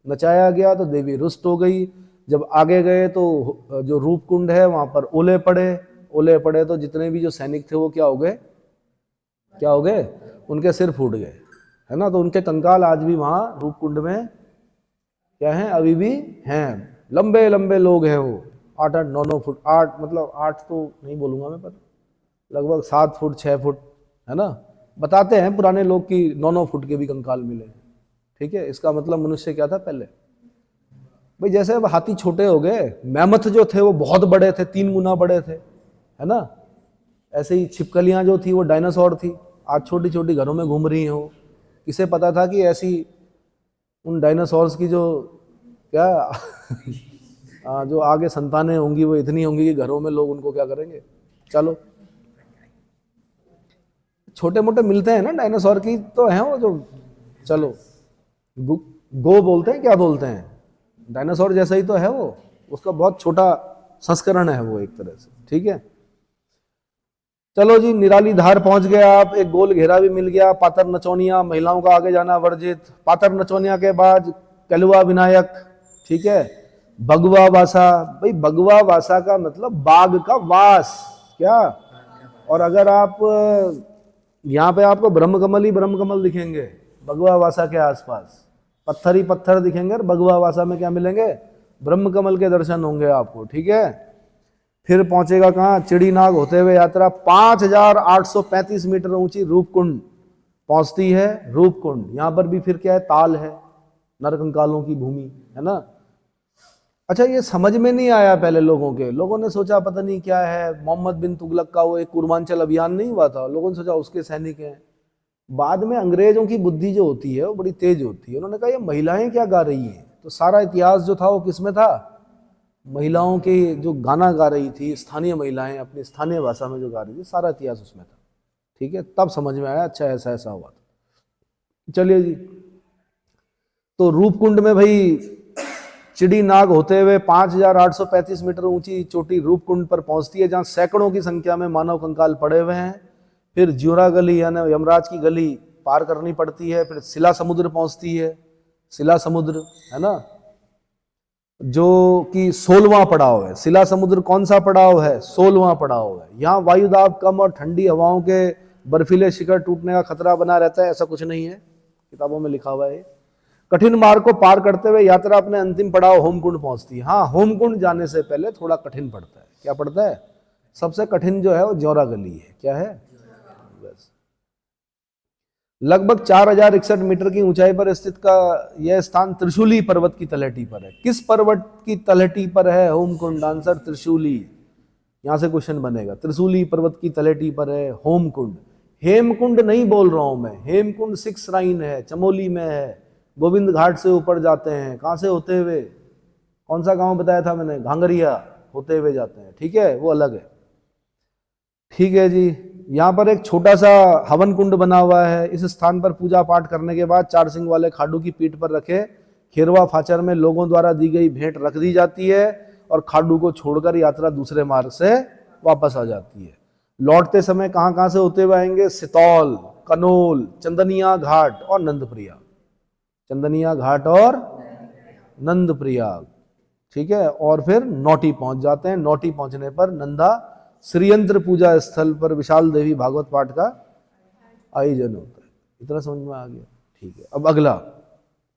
नचाया गया तो देवी रुष्ट हो गई। जब आगे गए तो जो रूपकुंड है वहां पर ओले पड़े तो जितने भी जो सैनिक थे वो क्या हो गए? उनके सिर फूट गए, है ना। तो उनके कंकाल आज भी वहां रूपकुंड में क्या है? अभी भी हैं। लंबे लंबे लोग हैं वो, 8-8, 9-9 फुट, 8 मतलब 8 तो नहीं बोलूंगा मैं, पर लगभग 7 फुट 6 फुट, है ना। बताते हैं पुराने लोग कि 9-9 फुट के भी कंकाल मिले। ठीक है, इसका मतलब मनुष्य क्या था पहले भाई? जैसे अब हाथी छोटे हो गए, मैमथ जो थे वो बहुत बड़े थे, 3 गुना बड़े थे, है ना। ऐसे ही छिपकलियां जो थी वो डायनासोर थी, आज छोटी छोटी घरों में घूम रही हो। किसे पता था कि ऐसी उन डायनासोर्स की जो क्या जो आगे संतानें होंगी वो इतनी होंगी कि घरों में लोग उनको क्या करेंगे। चलो, छोटे मोटे मिलते हैं ना डायनासोर की, तो है वो जो, चलो गो बोलते हैं, क्या बोलते हैं, डायनासोर जैसा ही तो है वो, उसका बहुत छोटा संस्करण है वो एक तरह से। ठीक है, चलो जी, निराली धार पहुंच गए आप, एक गोल घेरा भी मिल गया। पातर नचौनिया, महिलाओं का आगे जाना वर्जित। पातर नचौनिया के बाद कलुआ विनायक। ठीक है, भगवा वासा, भाई भगवा वासा का मतलब बाघ का वास, क्या? और अगर आप यहाँ पे आपको ब्रह्म कमल दिखेंगे भगवा वासा के आसपास, पत्थर ही पत्थर दिखेंगे, और भगवा वासा में क्या मिलेंगे? ब्रह्म कमल के दर्शन होंगे आपको, ठीक है। फिर पहुंचेगा कहाँ? चिड़ीनाग होते हुए यात्रा 5835 मीटर ऊंची रूपकुंड पहुंचती है। रूपकुंड, यहां पर भी फिर क्या है? ताल है, नरकंकालों की भूमि है ना। अच्छा, ये समझ में नहीं आया पहले लोगों ने सोचा पता नहीं क्या है, मोहम्मद बिन तुगलक का वो एक पूर्वांचल अभियान नहीं हुआ था, लोगों ने सोचा उसके सैनिक हैं। बाद में अंग्रेजों की बुद्धि जो होती है वो बड़ी तेज होती है, उन्होंने कहा ये महिलाएं क्या गा रही हैं, तो सारा इतिहास जो था वो किसमें था? महिलाओं के जो गाना गा रही थी, स्थानीय महिलाएं अपनी स्थानीय भाषा में जो गा रही थी, सारा इतिहास उसमें था, ठीक है। तब समझ में आया, अच्छा ऐसा ऐसा हुआ था। चलिए जी, तो रूपकुंड में भाई चिड़ीनाग होते हुए 5835 मीटर ऊंची चोटी रूपकुंड पर पहुंचती है, जहां सैकड़ों की संख्या में मानव कंकाल पड़े हुए हैं। फिर ज्योरा गली यानी यमराज की गली पार करनी पड़ती है, फिर शिला समुद्र पहुंचती है। शिला समुद्र है ना, जो कि 16वां पड़ाव है। शिला समुद्र कौन सा पड़ाव है? 16वां पड़ाव है। यहाँ वायुदाब कम और ठंडी हवाओं के बर्फीले शिखर टूटने का खतरा बना रहता है, ऐसा कुछ नहीं है, किताबों में लिखा हुआ है। कठिन मार्ग को पार करते हुए यात्रा अपने अंतिम पड़ाव होमकुंड पहुंचती है। हाँ, होमकुंड जाने से पहले थोड़ा कठिन पड़ता है। क्या पड़ता है? सबसे कठिन जो है वो ज्योरा गली है। क्या है? बस लगभग 4061 मीटर की ऊंचाई पर स्थित का यह स्थान त्रिशूली पर्वत की तलहटी पर है। किस पर्वत की तलहटी पर है होमकुंड? आंसर त्रिशूली। यहां से क्वेश्चन बनेगा, त्रिशूली पर्वत की तलहटी पर है होमकुंड। हेमकुंड नहीं बोल रहा हूं मैं, हेमकुंड 6 श्राइन है, चमोली में है। गोविंद घाट से ऊपर जाते हैं, कहां से होते हुए? कौन सा गांव बताया था मैंने? घांगरिया होते हुए जाते हैं, ठीक है, वो अलग है। ठीक है जी, यहाँ पर एक छोटा सा हवन कुंड बना हुआ है। इस स्थान पर पूजा पाठ करने के बाद 4 सिंह वाले खाडू की पीठ पर रखे खेरवा फाचर में लोगों द्वारा दी गई भेंट रख दी जाती है, और खाडू को छोड़कर यात्रा दूसरे मार्ग से वापस आ जाती है। लौटते समय कहाँ कहाँ से होते हुए आएंगे? सितौल, कनोल, चंदनिया घाट और नंदप्रयाग। चंदनिया घाट और नंदप्रयाग, ठीक है। और फिर नौटी पहुंच जाते हैं। नौटी पहुंचने पर नंदा श्रीयंत्र पूजा स्थल पर विशाल देवी भागवत पाठ का आयोजन होता है। इतना समझ में आ गया? ठीक है। अब अगला,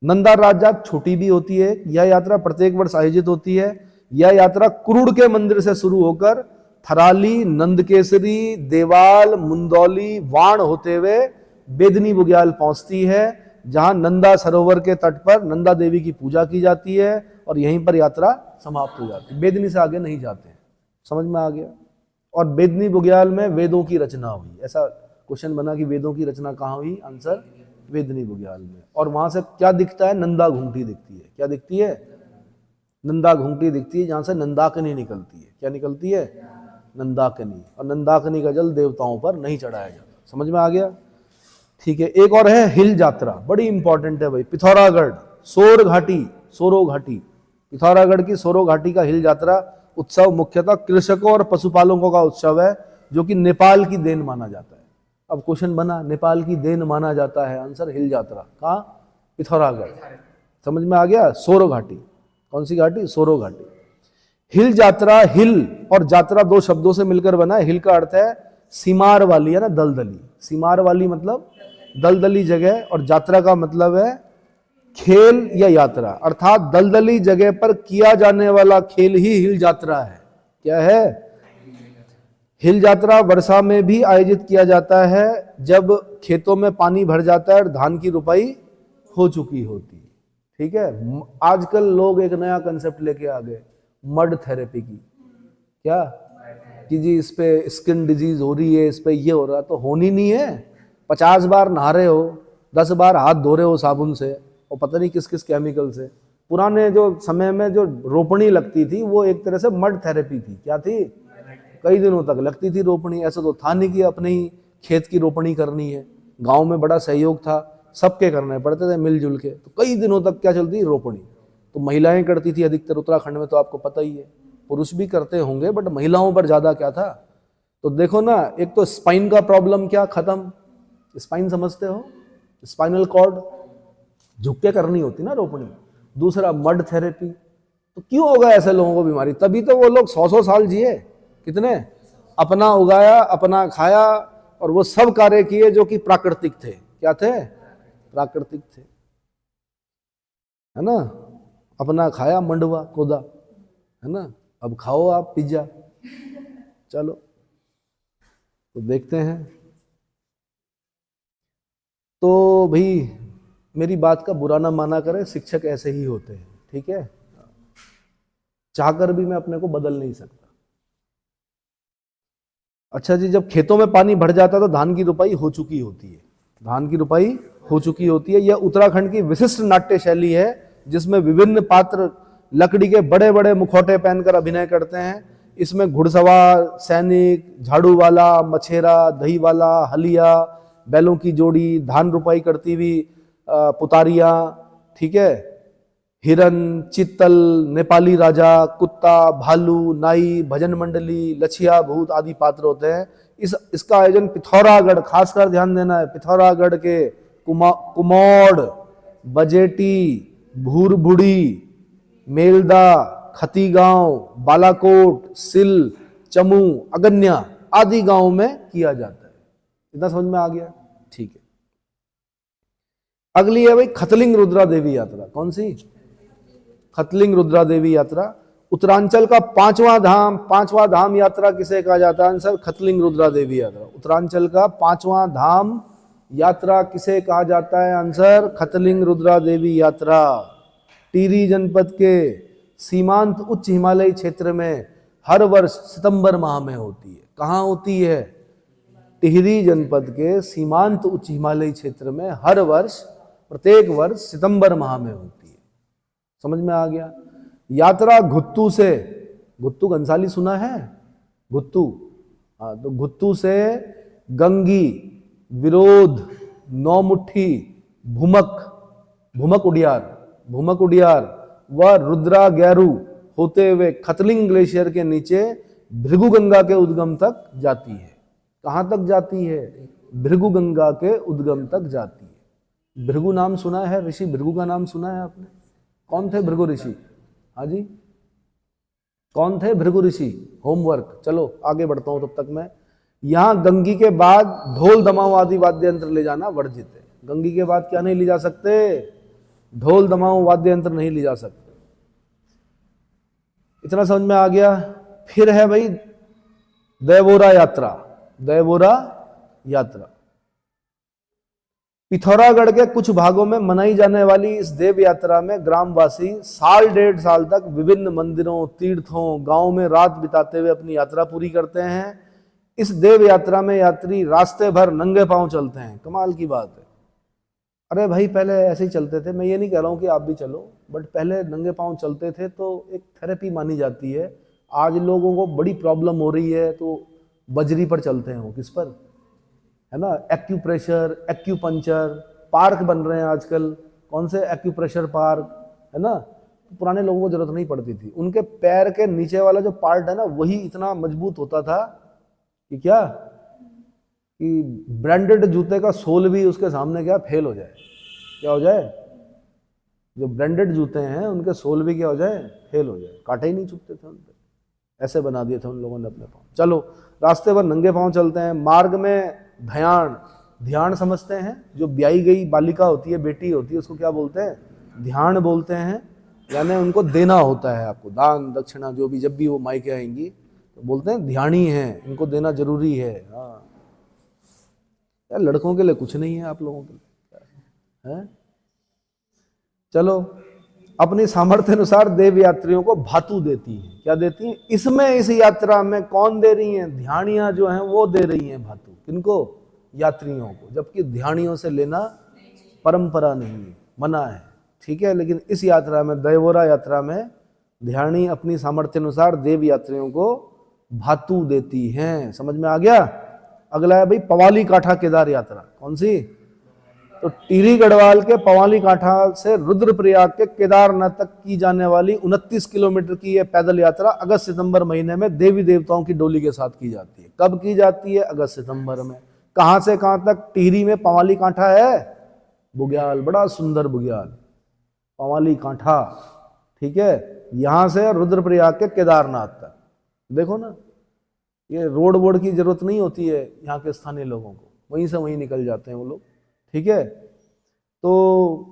नंदा राजजात छोटी भी होती है। यह यात्रा प्रत्येक वर्ष आयोजित होती है। यह यात्रा कुरुड़ के मंदिर से शुरू होकर थराली, नंदकेसरी, देवाल, मुंदौली, वाण होते हुए बेदनी बुग्याल पहुंचती है, जहां नंदा सरोवर के तट पर नंदा देवी की पूजा की जाती है, और यहीं पर यात्रा समाप्त हो जाती है। बेदनी से आगे नहीं जाते हैं। समझ में आ गया? और बेदनी बुग्याल में वेदों की रचना हुई। ऐसा क्वेश्चन बना कि वेदों की रचना कहाँ हुई? आंसर बेदनी बुग्याल में। और वहां से क्या दिखता है? नंदा घूंघटी दिखती है। क्या दिखती है? नंदा घूंघटी दिखती है, जहां से नंदाकनी निकलती है। क्या निकलती है? नंदाकनी। और नंदाकनी का जल देवताओं पर नहीं चढ़ाया जाता। समझ में आ गया? ठीक है। एक और है हिल यात्रा, बड़ी इंपॉर्टेंट है भाई। पिथौरागढ़ सोर घाटी, सोरो घाटी, पिथौरागढ़ की सोरो घाटी का हिल यात्रा उत्सव मुख्यतः कृषकों और पशुपालकों का उत्सव है, जो कि नेपाल की देन माना जाता है। अब क्वेश्चन बना, नेपाल की देन माना जाता है, आंसर हिल यात्रा। कहाँ? पिथौरागढ़। समझ में आ गया? सोरो घाटी। कौन सी घाटी? सोरो घाटी। हिल यात्रा, हिल और यात्रा 2 शब्दों से मिलकर बना है। हिल का अर्थ है सीमार वाली, है ना, दलदली। सीमार वाली मतलब दलदली जगह, और यात्रा का मतलब है खेल या यात्रा, अर्थात दलदली जगह पर किया जाने वाला खेल ही हिल यात्रा है। क्या है? हिल यात्रा वर्षा में भी आयोजित किया जाता है, जब खेतों में पानी भर जाता है और धान की रुपाई हो चुकी होती है। ठीक है। आजकल लोग एक नया कंसेप्ट लेके आ गए, मड थेरेपी की। क्या? कि जी इस पे स्किन डिजीज हो रही है, इस पे ये हो रहा है। तो होनी नहीं है। 50 बार नहा रहे हो, 10 बार हाथ धो रहे हो साबुन से, और पता नहीं किस किस केमिकल से। पुराने जो समय में जो रोपणी लगती थी वो एक तरह से मड थेरेपी थी। क्या थी? कई दिनों तक लगती थी रोपणी। ऐसा तो था नहीं कि अपने ही खेत की रोपणी करनी है। गांव में बड़ा सहयोग था, सबके करने पड़ते थे मिलजुल के। तो कई दिनों तक क्या चलती? रोपणी। तो महिलाएं करती थी अधिकतर उत्तराखंड में, तो आपको पता ही है। पुरुष भी करते होंगे, बट महिलाओं पर ज्यादा क्या था। तो देखो ना, एक तो स्पाइन का प्रॉब्लम क्या खत्म। स्पाइन समझते हो? स्पाइनल कॉर्ड झुक के करनी होती ना रोपणी। दूसरा मड थेरेपी, तो क्यों होगा ऐसे लोगों को बीमारी? तभी तो वो लोग 100-100 साल जिए। कितने? अपना उगाया, अपना खाया, और वो सब कार्य किए जो कि प्राकृतिक थे। क्या थे? प्राकृतिक थे, है ना। अपना खाया, मंडवा कोदा, है ना। अब खाओ आप पिज्जा। चलो तो देखते हैं। तो भाई मेरी बात का बुरा ना माना करें, शिक्षक ऐसे ही होते हैं, ठीक है। चाहकर भी मैं अपने को बदल नहीं सकता। अच्छा जी, जब खेतों में पानी भर जाता है तो धान की रुपाई हो चुकी होती है। धान की रुपाई हो चुकी होती है। यह उत्तराखंड की विशिष्ट नाट्य शैली है, जिसमें विभिन्न पात्र लकड़ी के बड़े बड़े मुखौटे पहनकर अभिनय करते हैं। इसमें घुड़सवार, सैनिक, झाड़ू वाला, मछेरा, दही वाला, हलिया, बैलों की जोड़ी, धान रुपाई करती हुई पुतारियां, ठीक है, हिरन, चित्तल, नेपाली राजा, कुत्ता, भालू, नाई, भजन मंडली, लछिया, भूत आदि पात्र होते हैं। इसका आयोजन पिथौरागढ़, खासकर ध्यान देना है, पिथौरागढ़ के कुमौड़, बजेटी, भूरबुड़ी, मेलदा, खतीगांव, बालाकोट, सिल, चमू, अगन्या आदि गांवों में किया जाता है। इतना समझ में आ गया? ठीक है। अगली है भाई खतलिंग रुद्रा देवी यात्रा। कौन सी? खतलिंग रुद्रा देवी यात्रा। उत्तरांचल का पांचवा धाम यात्रा किसे कहा जाता है? आंसर खतलिंग रुद्रा देवी यात्रा। उत्तरांचल का पांचवा धाम यात्रा किसे कहा जाता है? आंसर खतलिंग रुद्रा देवी यात्रा। टिहरी जनपद के सीमांत उच्च हिमालयी क्षेत्र में हर वर्ष सितंबर माह में होती है। कहाँ होती है? टिहरी जनपद के सीमांत उच्च हिमालयी क्षेत्र में हर वर्ष, प्रत्येक वर्ष सितंबर माह में होती है। समझ में आ गया? यात्रा घुत्तू से, घुत्तू घनसाली सुना है? घुत्तू, हाँ, तो घुत्तू से गंगी, विरोध, नौमुट्ठी, भूमक उडियार व रुद्रा गैरू होते हुए खतलिंग ग्लेशियर के नीचे भृगुगंगा के उद्गम तक जाती है। कहां तक जाती है? भृगुगंगा के उद्गम तक जाती है। भृगु नाम सुना है? ऋषि भृगु का नाम सुना है आपने? कौन थे भृगु ऋषि? हाँ जी, कौन थे भृगु ऋषि? होमवर्क। चलो आगे बढ़ता हूं तब तक मैं। यहां गंगी के बाद ढोल दमाऊ आदि वाद्य यंत्र ले जाना वर्जित है। गंगी के बाद क्या नहीं ले जा सकते? ढोल दमाऊ वाद्य यंत्र नहीं ले जा सकते। इतना समझ में आ गया? फिर है भाई देवोरा यात्रा। देवोरा यात्रा पिथौरागढ़ के कुछ भागों में मनाई जाने वाली इस देव यात्रा में ग्रामवासी साल डेढ़ साल तक विभिन्न मंदिरों, तीर्थों, गांव में रात बिताते हुए अपनी यात्रा पूरी करते हैं। इस देव यात्रा में यात्री रास्ते भर नंगे पांव चलते हैं। कमाल की बात है। अरे भाई पहले ऐसे ही चलते थे, मैं ये नहीं कह रहा हूं कि आप भी चलो, बट पहले नंगे पांव चलते थे तो एक थेरेपी मानी जाती है। आज लोगों को बड़ी प्रॉब्लम हो रही है तो बजरी पर चलते हैं। वो किस पर? है ना, एक्यूप्रेशर, एक्यूपंचर पार्क बन रहे हैं आजकल। कौन से? एक्यूप्रेशर पार्क, है ना। पुराने लोगों को जरूरत नहीं पड़ती थी। उनके पैर के नीचे वाला जो पार्ट है ना, वही इतना मजबूत होता था कि क्या, कि ब्रांडेड जूते का सोल भी उसके सामने क्या फेल हो जाए। क्या हो जाए? जो ब्रांडेड जूते हैं उनके सोल भी क्या हो जाए? फेल हो जाए। कांटे ही नहीं चुभते थे उन पे, ऐसे बना दिए थे उन लोगों ने अपने पाँव। चलो रास्ते पर नंगे पाँव चलते हैं। मार्ग में ध्यान समझते हैं। जो ब्याई गई बालिका होती है, बेटी होती है, उसको क्या बोलते हैं? ध्यान बोलते हैं। यानी उनको देना होता है, आपको दान दक्षिणा जो भी, जब भी वो मायके आएंगी तो बोलते हैं ध्यानी है, इनको देना जरूरी है। हाँ यार, लड़कों के लिए कुछ नहीं है, आप लोगों के लिए है। चलो, अपनी सामर्थ्य अनुसार देव यात्रियों को भातु देती हैं। क्या देती हैं? इसमें इस यात्रा में कौन दे रही हैं? ध्यानियां जो हैं वो दे रही हैं भातु। किनको? यात्रियों को। जबकि ध्यानियों से लेना परंपरा नहीं है, मना है, ठीक है। लेकिन इस यात्रा में, देवोरा यात्रा में, ध्यानी अपनी सामर्थ्य अनुसार देव यात्रियों को भातु देती हैं। समझ में आ गया? अगला है भाई पवाली कांठा केदार यात्रा। कौन सी? तो टिहरी गढ़वाल के पवाली कांठा से रुद्रप्रयाग के केदारनाथ तक की जाने वाली 29 किलोमीटर की यह पैदल यात्रा अगस्त सितंबर महीने में देवी देवताओं की डोली के साथ की जाती है। कब की जाती है? अगस्त सितंबर में। कहां से कहां तक? टिहरी में पवाली कांठा है, बुग्याल, बड़ा सुंदर बुग्याल, पवाली कांठा, ठीक है। यहां से रुद्रप्रयाग के केदारनाथ तक। देखो ना, ये रोड वोड की जरूरत नहीं होती है यहाँ के स्थानीय लोगों को, वहीं से वहीं निकल जाते हैं वो लोग। ठीक है, तो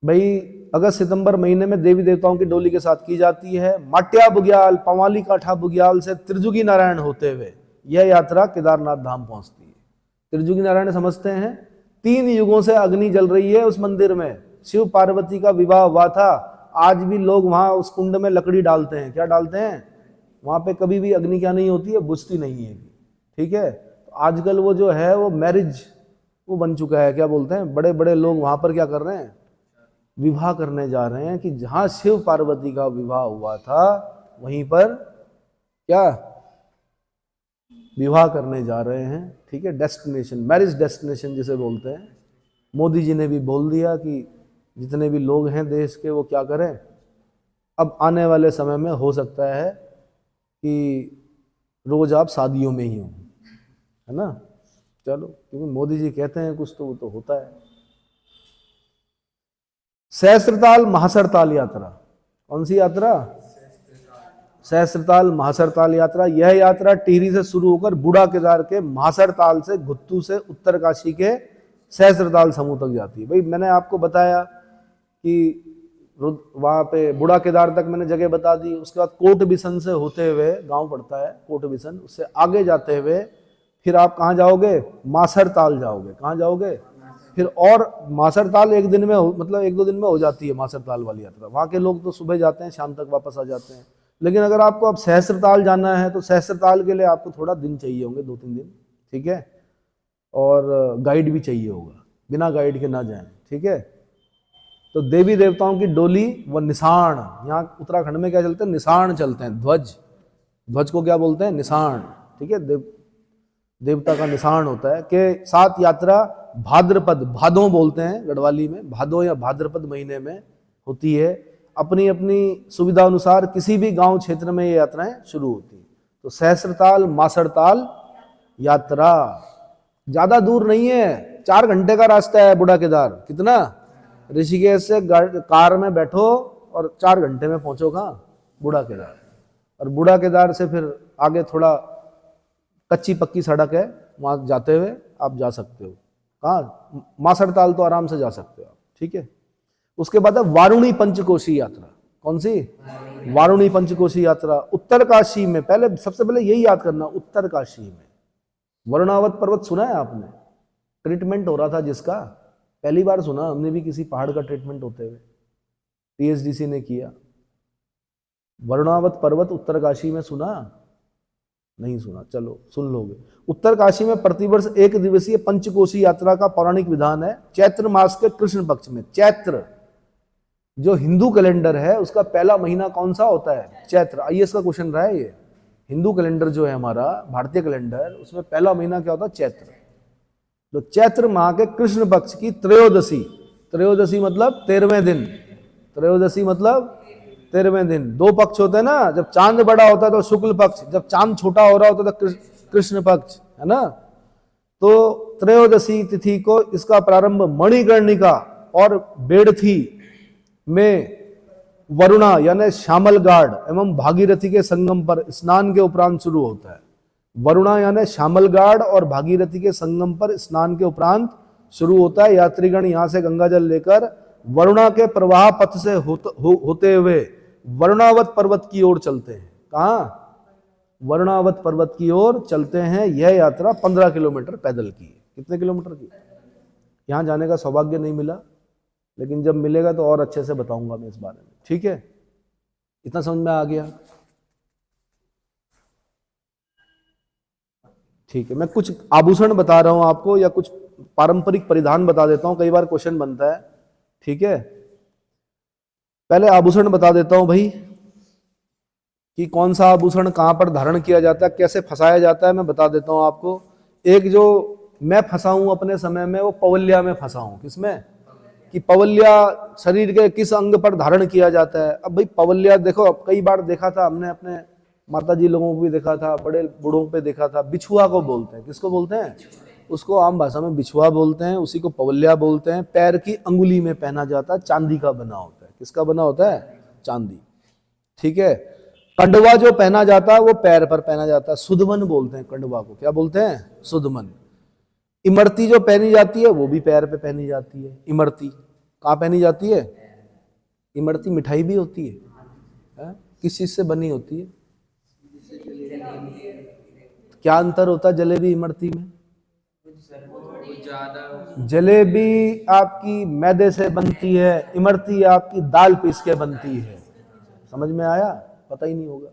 भाई अगस्त सितंबर महीने में देवी देवताओं की डोली के साथ की जाती है। माट्या बुग्याल, पवाली काठा बुग्याल से त्रिजुगी नारायण होते हुए यह यात्रा केदारनाथ धाम पहुंचती है। त्रिजुगी नारायण समझते हैं, 3 युगों से अग्नि जल रही है उस मंदिर में, शिव पार्वती का विवाह हुआ था। आज भी लोग वहां उस कुंड में लकड़ी डालते हैं। क्या डालते हैं? वहां पे कभी भी अग्नि क्या नहीं होती है, बुझती नहीं है। ठीक है, तो आजकल वो जो है वो मैरिज वो बन चुका है, क्या बोलते हैं, बड़े बड़े लोग वहां पर क्या कर रहे हैं, विवाह करने जा रहे हैं कि जहां शिव पार्वती का विवाह हुआ था वहीं पर क्या विवाह करने जा रहे हैं। ठीक है, डेस्टिनेशन, मैरिज डेस्टिनेशन जिसे बोलते हैं। मोदी जी ने भी बोल दिया कि जितने भी लोग हैं देश के वो क्या करें, अब आने वाले समय में हो सकता है कि रोज आप शादियों में ही हो, है ना। चलो, क्योंकि मोदी जी कहते हैं कुछ तो वो तो होता है। सहस्त्रताल महासरताल यात्रा, कौन सी यात्रा? सहस्त्रताल महासरताल यात्रा। यह यात्रा टिहरी से शुरू होकर बूढ़ा केदार के महासरताल से गुत्तू से उत्तरकाशी के सहस्त्रताल समूह तक जाती है। भाई मैंने आपको बताया कि वहां पे बूढ़ा केदार तक मैंने जगह बता दी। उसके बाद कोट बिसन से होते हुए गांव पड़ता है कोट बिसन, उससे आगे जाते हुए फिर आप कहाँ जाओगे, मासरताल जाओगे। कहाँ जाओगे फिर? और मासरताल एक दिन में मतलब 1-2 दिन में हो जाती है मासरताल वाली यात्रा। वहाँ के लोग तो सुबह जाते हैं, शाम तक वापस आ जाते हैं। लेकिन अगर आपको अब सहस्त्रताल जाना है तो सहस्त्रताल के लिए आपको थोड़ा दिन चाहिए होंगे, 2-3 दिन। ठीक है, और गाइड भी चाहिए होगा, बिना गाइड के ना जाएं। ठीक है, तो देवी देवताओं की डोली व निशाण, यहाँ उत्तराखंड में क्या चलते हैं, निशाण चलते हैं। ध्वज, ध्वज को क्या बोलते हैं, निशाण। ठीक है, देवता का निशान होता है। के साथ यात्रा भाद्रपद, भादों बोलते हैं गढ़वाली में, भादों या भाद्रपद महीने में होती है। अपनी अपनी सुविधा अनुसार किसी भी गांव क्षेत्र में ये यात्राएं शुरू होती हैं। तो सहस्त्रताल मासरताल यात्रा ज्यादा दूर नहीं है, 4 घंटे का रास्ता है बूढ़ा केदार। कितना? ऋषिकेश से कार में बैठो और 4 घंटे में पहुंचो कहाँ, बूढ़ा केदार। और बूढ़ा केदार से फिर आगे थोड़ा कच्ची पक्की सड़क है, वहां जाते हुए आप जा सकते हो। कहाँ? मासरताल तो आराम से जा सकते हो आप। ठीक है, उसके बाद है वारुणी पंचकोशी यात्रा। कौन सी? वारुणी पंचकोशी यात्रा उत्तरकाशी में। पहले सबसे पहले यही याद करना, उत्तरकाशी में वरुणावत पर्वत सुना है आपने? ट्रीटमेंट हो रहा था जिसका, पहली बार सुना हमने भी किसी पहाड़ का ट्रीटमेंट होते हुए, पीएचडीसी ने किया। वरुणावत पर्वत उत्तरकाशी में सुना? नहीं सुना, चलो सुन लोगे। उत्तरकाशी में प्रतिवर्ष 1 दिवसीय पंचकोशी यात्रा का पौराणिक विधान है। चैत्र मास के कृष्ण पक्ष में, चैत्र जो हिंदू कैलेंडर है उसका पहला महीना कौन सा होता है? चैत्र। आईएएस का क्वेश्चन रहा है ये। हिंदू कैलेंडर जो है हमारा भारतीय कैलेंडर, उसमें पहला महीना क्या होता है? चैत्र। तो चैत्र माह के कृष्ण पक्ष की त्रयोदशी, त्रयोदशी मतलब 13वें दिन, त्रयोदशी मतलब 13वें दिन। 2 पक्ष होते हैं ना, जब चांद बड़ा होता है तो शुक्ल पक्ष, जब चांद छोटा हो रहा होता है तो कृष्ण पक्ष, है ना। तो त्रयोदशी तिथि को इसका प्रारंभ मणिकर्णिका और बेड़थी में वरुणा यानी श्यामल गाड एवं भागीरथी के संगम पर स्नान के उपरांत शुरू होता है। वरुणा यानी श्यामल गाड और भागीरथी के संगम पर स्नान के उपरांत शुरू होता है। यात्रीगण यहां से गंगा जल लेकर वरुणा के प्रवाह पथ से होते हुए वरुणावत पर्वत की ओर चलते हैं। कहाँ? वरुणावत पर्वत की ओर चलते हैं। यह यात्रा 15 किलोमीटर पैदल की है। कितने किलोमीटर की? यहां जाने का सौभाग्य नहीं मिला, लेकिन जब मिलेगा तो और अच्छे से बताऊंगा मैं इस बारे में। ठीक है, इतना समझ में आ गया? ठीक है, मैं कुछ आभूषण बता रहा हूं आपको या कुछ पारंपरिक परिधान बता देता हूं, कई बार क्वेश्चन बनता है। ठीक है, पहले आभूषण बता देता हूं भाई कि कौन सा आभूषण कहां पर धारण किया जाता है, कैसे फंसाया जाता है, मैं बता देता हूं आपको। एक जो मैं फंसा हूं अपने समय में, वो पवल्या में फंसा हूं। किसमें? कि पवल्या शरीर के किस अंग पर धारण किया जाता है। अब भाई पवल्या देखो, अब कई बार देखा था हमने, अपने माताजी लोगों को भी देखा था, बड़े बूढ़ों पे देखा था। बिछुआ को बोलते हैं। किसको बोलते हैं? उसको आम भाषा में बिछुआ बोलते हैं, उसी को पवल्या बोलते हैं। पैर की अंगुली में पहना जाता है, चांदी का बना होता है। किसका बना होता है? चांदी। ठीक है, कंडवा जो पहना जाता है वो पैर पर पहना जाता है, सुदमन बोलते हैं कंडवा को, क्या बोलते हैं? सुदमन। इमरती जो पहनी जाती है वो भी पैर पे पहनी जाती है। इमरती कहाँ पहनी जाती है? इमरती मिठाई भी होती है? किस चीज से बनी होती है? क्या अंतर होता है जलेबी इमरती में? जलेबी आपकी मैदे से बनती है, इमरती आपकी दाल पीस के बनती है। समझ में आया? पता ही नहीं होगा,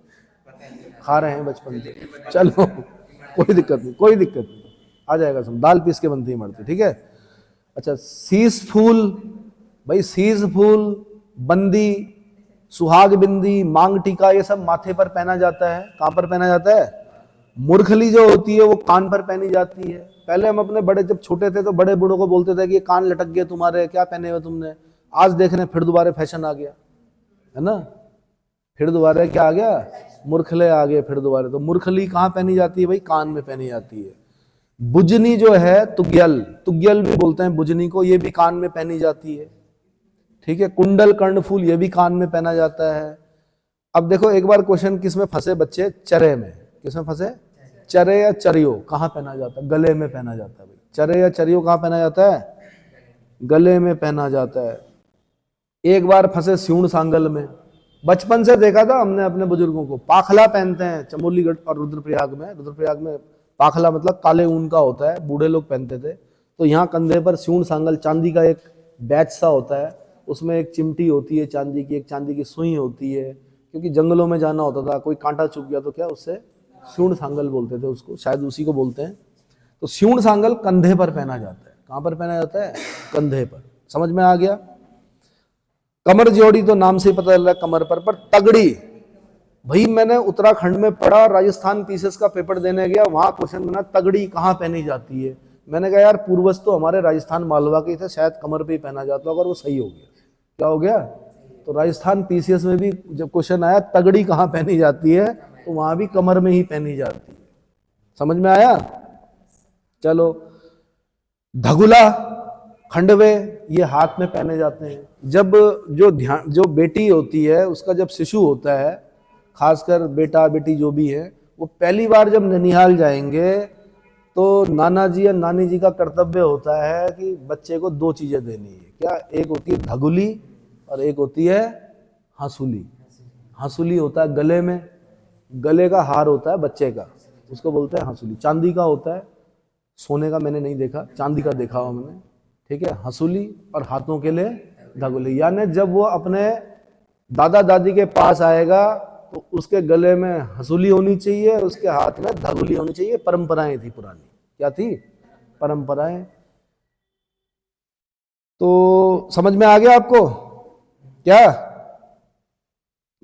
खा रहे हैं बचपन से। चलो कोई दिक्कत नहीं, कोई दिक्कत नहीं, आ जाएगा समझ। दाल पीस के बनती है इमरती, ठीक है। अच्छा, शीश फूल, भाई शीश फूल, बंदी, सुहाग बिंदी, मांग टीका, ये सब माथे पर पहना जाता है। कहां पर पहना जाता है? मूर्खली जो होती है वो कान पर पहनी जाती है। पहले हम अपने बड़े जब छोटे थे तो बड़े बूढ़ों को बोलते थे कि ये कान लटक गए तुम्हारे, क्या पहने हुए तुमने। आज देख रहे हैं फिर दोबारा फैशन आ गया है ना, फिर दोबारा क्या आ गया? मूर्खले आ गए फिर दोबारा। तो मूर्खली कहाँ पहनी जाती है भाई? कान में पहनी जाती है। बुजनी जो है, तुग्यल, तुग्यल भी बोलते हैं बुजनी को, ये भी कान में पहनी जाती है। ठीक है, कुंडल कर्णफूल ये भी कान में पहना जाता है। अब देखो एक बार क्वेश्चन किस में फंसे बच्चे? चरे में। किस में फंसे? चरे या चरियो कहाँ पहना जाता है? गले में पहना जाता है भाई। चरे या चरियो कहाँ पहना जाता है? गले में पहना जाता है। एक बार फंसे स्यूण सांगल में। बचपन से देखा था हमने अपने बुजुर्गों को, पाखला पहनते हैं चमोलीगढ़ और रुद्रप्रयाग में। रुद्रप्रयाग में पाखला मतलब काले ऊन का होता है, बूढ़े लोग पहनते थे। तो यहाँ कंधे पर स्यूण सांगल, चांदी का एक बैच सा होता है, उसमें एक चिमटी होती है चांदी की, एक चांदी की सुई होती है, क्योंकि जंगलों में जाना होता था, कोई कांटा चुभ गया तो क्या उससे स्यूण सांगल बोलते थे उसको, शायद उसी को बोलते हैं। तो स्यूण सांगल कंधे पर पहना जाता है। कहाँ पर पहना जाता है? कंधे पर। समझ में आ गया? कमर जोड़ी तो नाम से ही पता चल रहा है कमर पर तगड़ी, भाई मैंने उत्तराखंड में पढ़ा, राजस्थान पीसीएस का पेपर देने गया, वहां क्वेश्चन बना तगड़ी कहाँ पहनी जाती है। मैंने कहा यार पूर्वज तो हमारे राजस्थान मालवा के थे, शायद कमर पे ही पहना जाता होगा, और वो सही हो गया। क्या हो गया? तो राजस्थान पीसीएस में भी जब क्वेश्चन आया तगड़ी कहाँ पहनी जाती है, तो वहां भी कमर में ही पहनी जाती है। समझ में आया? चलो, धगुला, खंडवे ये हाथ में पहने जाते हैं। जब जो बेटी होती है उसका जब शिशु होता है, खासकर बेटा बेटी जो भी है, वो पहली बार जब ननिहाल जाएंगे तो नाना जी या नानी जी का कर्तव्य होता है कि बच्चे को दो चीजें देनी है। क्या? एक होती है धगुली और एक होती है हंसुली। हंसुली होता है गले में, गले का हार होता है बच्चे का, उसको बोलते हैं हंसुली। चांदी का होता है, सोने का मैंने नहीं देखा, चांदी का देखा हुआ मैंने। ठीक है, हंसुली, और हाथों के लिए धगुली। यानी जब वो अपने दादा दादी के पास आएगा तो उसके गले में हंसुली होनी चाहिए, उसके हाथ में धगुली होनी चाहिए। परंपराएं थी पुरानी। क्या थी? परंपराएं। तो समझ में आ गया आपको? क्या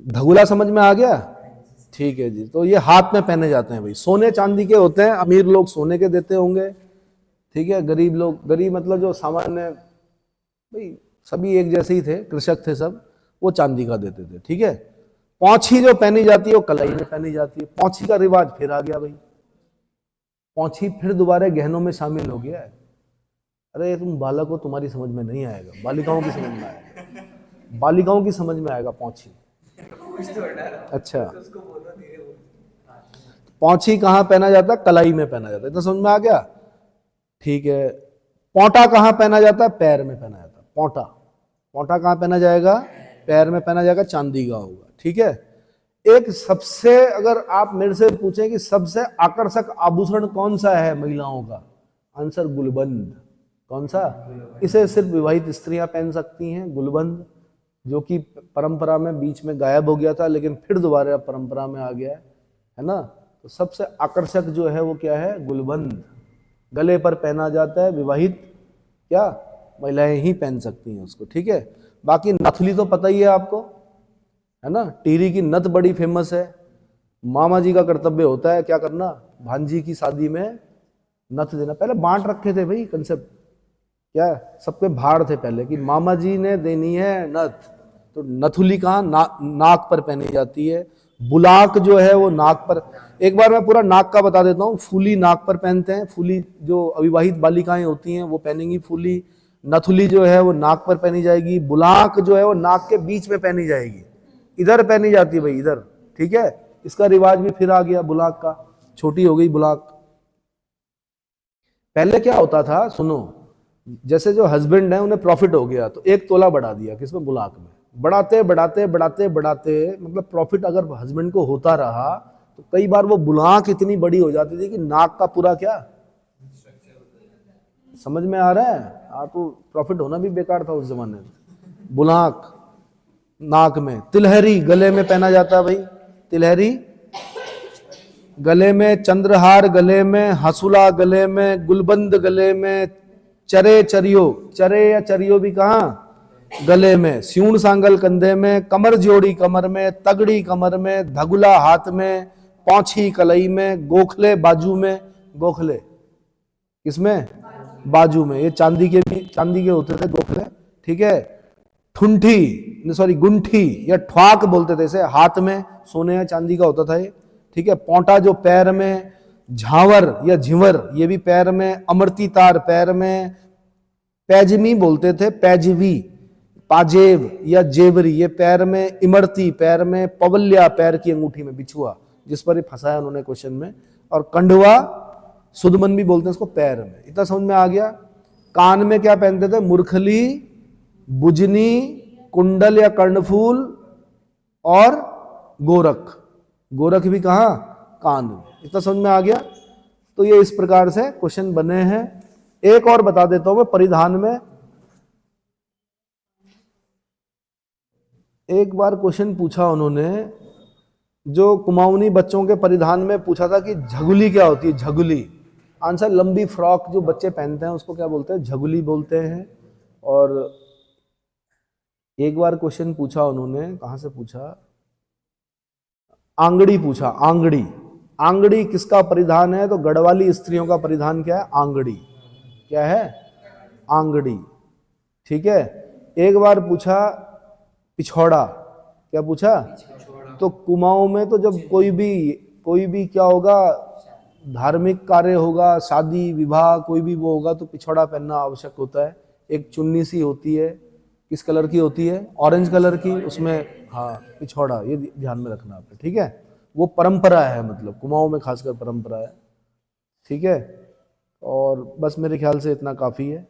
धगुला समझ में आ गया? ठीक है जी। तो ये हाथ में पहने जाते हैं भाई, सोने चांदी के होते हैं। अमीर लोग सोने के देते होंगे, ठीक है। गरीब लोग, गरीब मतलब जो सामान्य, भाई सभी एक जैसे ही थे, कृषक थे सब, वो चांदी का देते थे। ठीक है। पौंछी जो पहनी जाती है वो कलाई में पहनी जाती है। पौंछी का रिवाज फिर आ गया भाई, पौंछी फिर दोबारा गहनों में शामिल हो गया है। अरे तुम बालक हो, तुम्हारी समझ में नहीं आएगा, बालिकाओं की समझ में आएगा, बालिकाओं की समझ में आएगा पौंछी। अच्छा, पौंछी कहाँ पहना जाता है? कलाई में पहना जाता है। तो समझ में आ गया? ठीक है। पौंटा कहाँ पहना जाता है? पैर में पहना जाता है। पौंटा, पौंटा कहाँ पहना जाएगा? पैर में पहना जाएगा, चांदी का होगा। ठीक है। एक सबसे, अगर आप मेरे से पूछें कि सबसे आकर्षक आभूषण कौन सा है महिलाओं का, आंसर गुलबंद। कौन सा? इसे सिर्फ विवाहित स्त्रियां पहन सकती हैं, गुलबंद, जो कि परंपरा में बीच में गायब हो गया था, लेकिन फिर दोबारा परंपरा में आ गया है ना। तो सबसे आकर्षक जो है वो क्या है? गुलबंद। गले पर पहना जाता है, विवाहित क्या महिलाएं ही पहन सकती हैं उसको। ठीक है। बाकी नथुली तो पता ही है आपको, है ना। टिहरी की नथ बड़ी फेमस है। मामा जी का कर्तव्य होता है क्या करना? भांजी की शादी में नथ देना। पहले बांट रखे थे भाई कंसेप्ट, क्या सबके भाड़ थे पहले कि मामा जी ने देनी है नथ। तो नथुली कहाँ? नाक पर पहनी जाती है। बुलाक जो है वो नाक पर, एक बार मैं पूरा नाक का बता देता हूँ। फूली नाक पर पहनते हैं, फूली जो अविवाहित बालिकाएं होती हैं वो पहनेंगी फूली। नथुली जो है वो नाक पर पहनी जाएगी। बुलाक जो है वो नाक के बीच में पहनी जाएगी, इधर पहनी जाती है भाई, इधर, ठीक है। इसका रिवाज भी फिर आ गया बुलाक का, छोटी हो गई बुलाक। पहले क्या होता था सुनो, जैसे जो हस्बैंड है उन्हें प्रॉफिट हो गया तो 1 तोला बढ़ा दिया, किसमें, बुलाक में। बढ़ाते बढ़ाते बढ़ाते बढ़ाते मतलब प्रॉफिट अगर हस्बैंड को होता रहा तो कई बार वो बुलाक इतनी बड़ी हो जाती थी कि नाक का पूरा क्या, समझ में आ रहा है आपको, प्रॉफिट होना भी बेकार था उस जमाने में। बुलाक नाक में, तिलहरी गले में पहना जाता है भाई, तिलहरी गले में, चंद्रहार गले में, हसुला गले में, गुलबंद गले में, चरे चरियो, चरे या चरियो भी कहाँ, गले में, स्यूण सांगल कंधे में, कमर जोड़ी कमर में, तगड़ी कमर में, धगुला हाथ में, पौछी कलई में, गोखले बाजू में, गोखले किसमें, बाजू में, ये चांदी के होते थे गोखले, ठीक है। ठुंठी, सॉरी गुंठी या ठवाक बोलते थे इसे, हाथ में सोने या चांदी का होता था ये, ठीक है। पोंटा जो पैर में, झांवर या झिंवर ये भी पैर में, अमरती तार पैर में, पैजमी बोलते थे, पैजवी, पाजेब या जेवरी ये पैर में, इमरती पैर में, पवल्या पैर की अंगूठी में, बिछुआ जिस पर ये फंसाया उन्होंने क्वेश्चन में, और कंडवा सुदमन भी बोलते हैं इसको, पैर में। इतना समझ में आ गया। कान में क्या पहनते थे, मुरखली, बुजनी, कुंडल या कर्णफूल और गोरख, गोरख भी कहां, कान में। इतना समझ में आ गया। तो ये इस प्रकार से क्वेश्चन बने हैं। एक और बता देता हूं मैं, परिधान में एक बार क्वेश्चन पूछा उन्होंने, जो कुमाऊनी बच्चों के परिधान में पूछा था कि झगुली क्या होती है, झगुली। आंसर, लंबी फ्रॉक जो बच्चे पहनते हैं उसको क्या बोलते हैं, झगुली बोलते हैं। और एक बार क्वेश्चन पूछा उन्होंने, कहां से पूछा, आंगड़ी पूछा, आंगड़ी, आंगड़ी किसका परिधान है, तो गढ़वाली स्त्रियों का परिधान क्या है, आंगड़ी, क्या है, आंगड़ी, ठीक है। एक बार पूछा पिछौड़ा, क्या पूछा, तो कुमाऊं में तो जब कोई भी क्या होगा, धार्मिक कार्य होगा, शादी विवाह कोई भी वो होगा तो पिछौड़ा पहनना आवश्यक होता है। एक चुन्नी सी होती है, किस कलर की होती है, ऑरेंज कलर की, उसमें हाँ पिछौड़ा, ये ध्यान में रखना आपने, ठीक है। वो परंपरा है, मतलब कुमाऊं में खासकर परंपरा है, ठीक है। और बस मेरे ख्याल से इतना काफी है।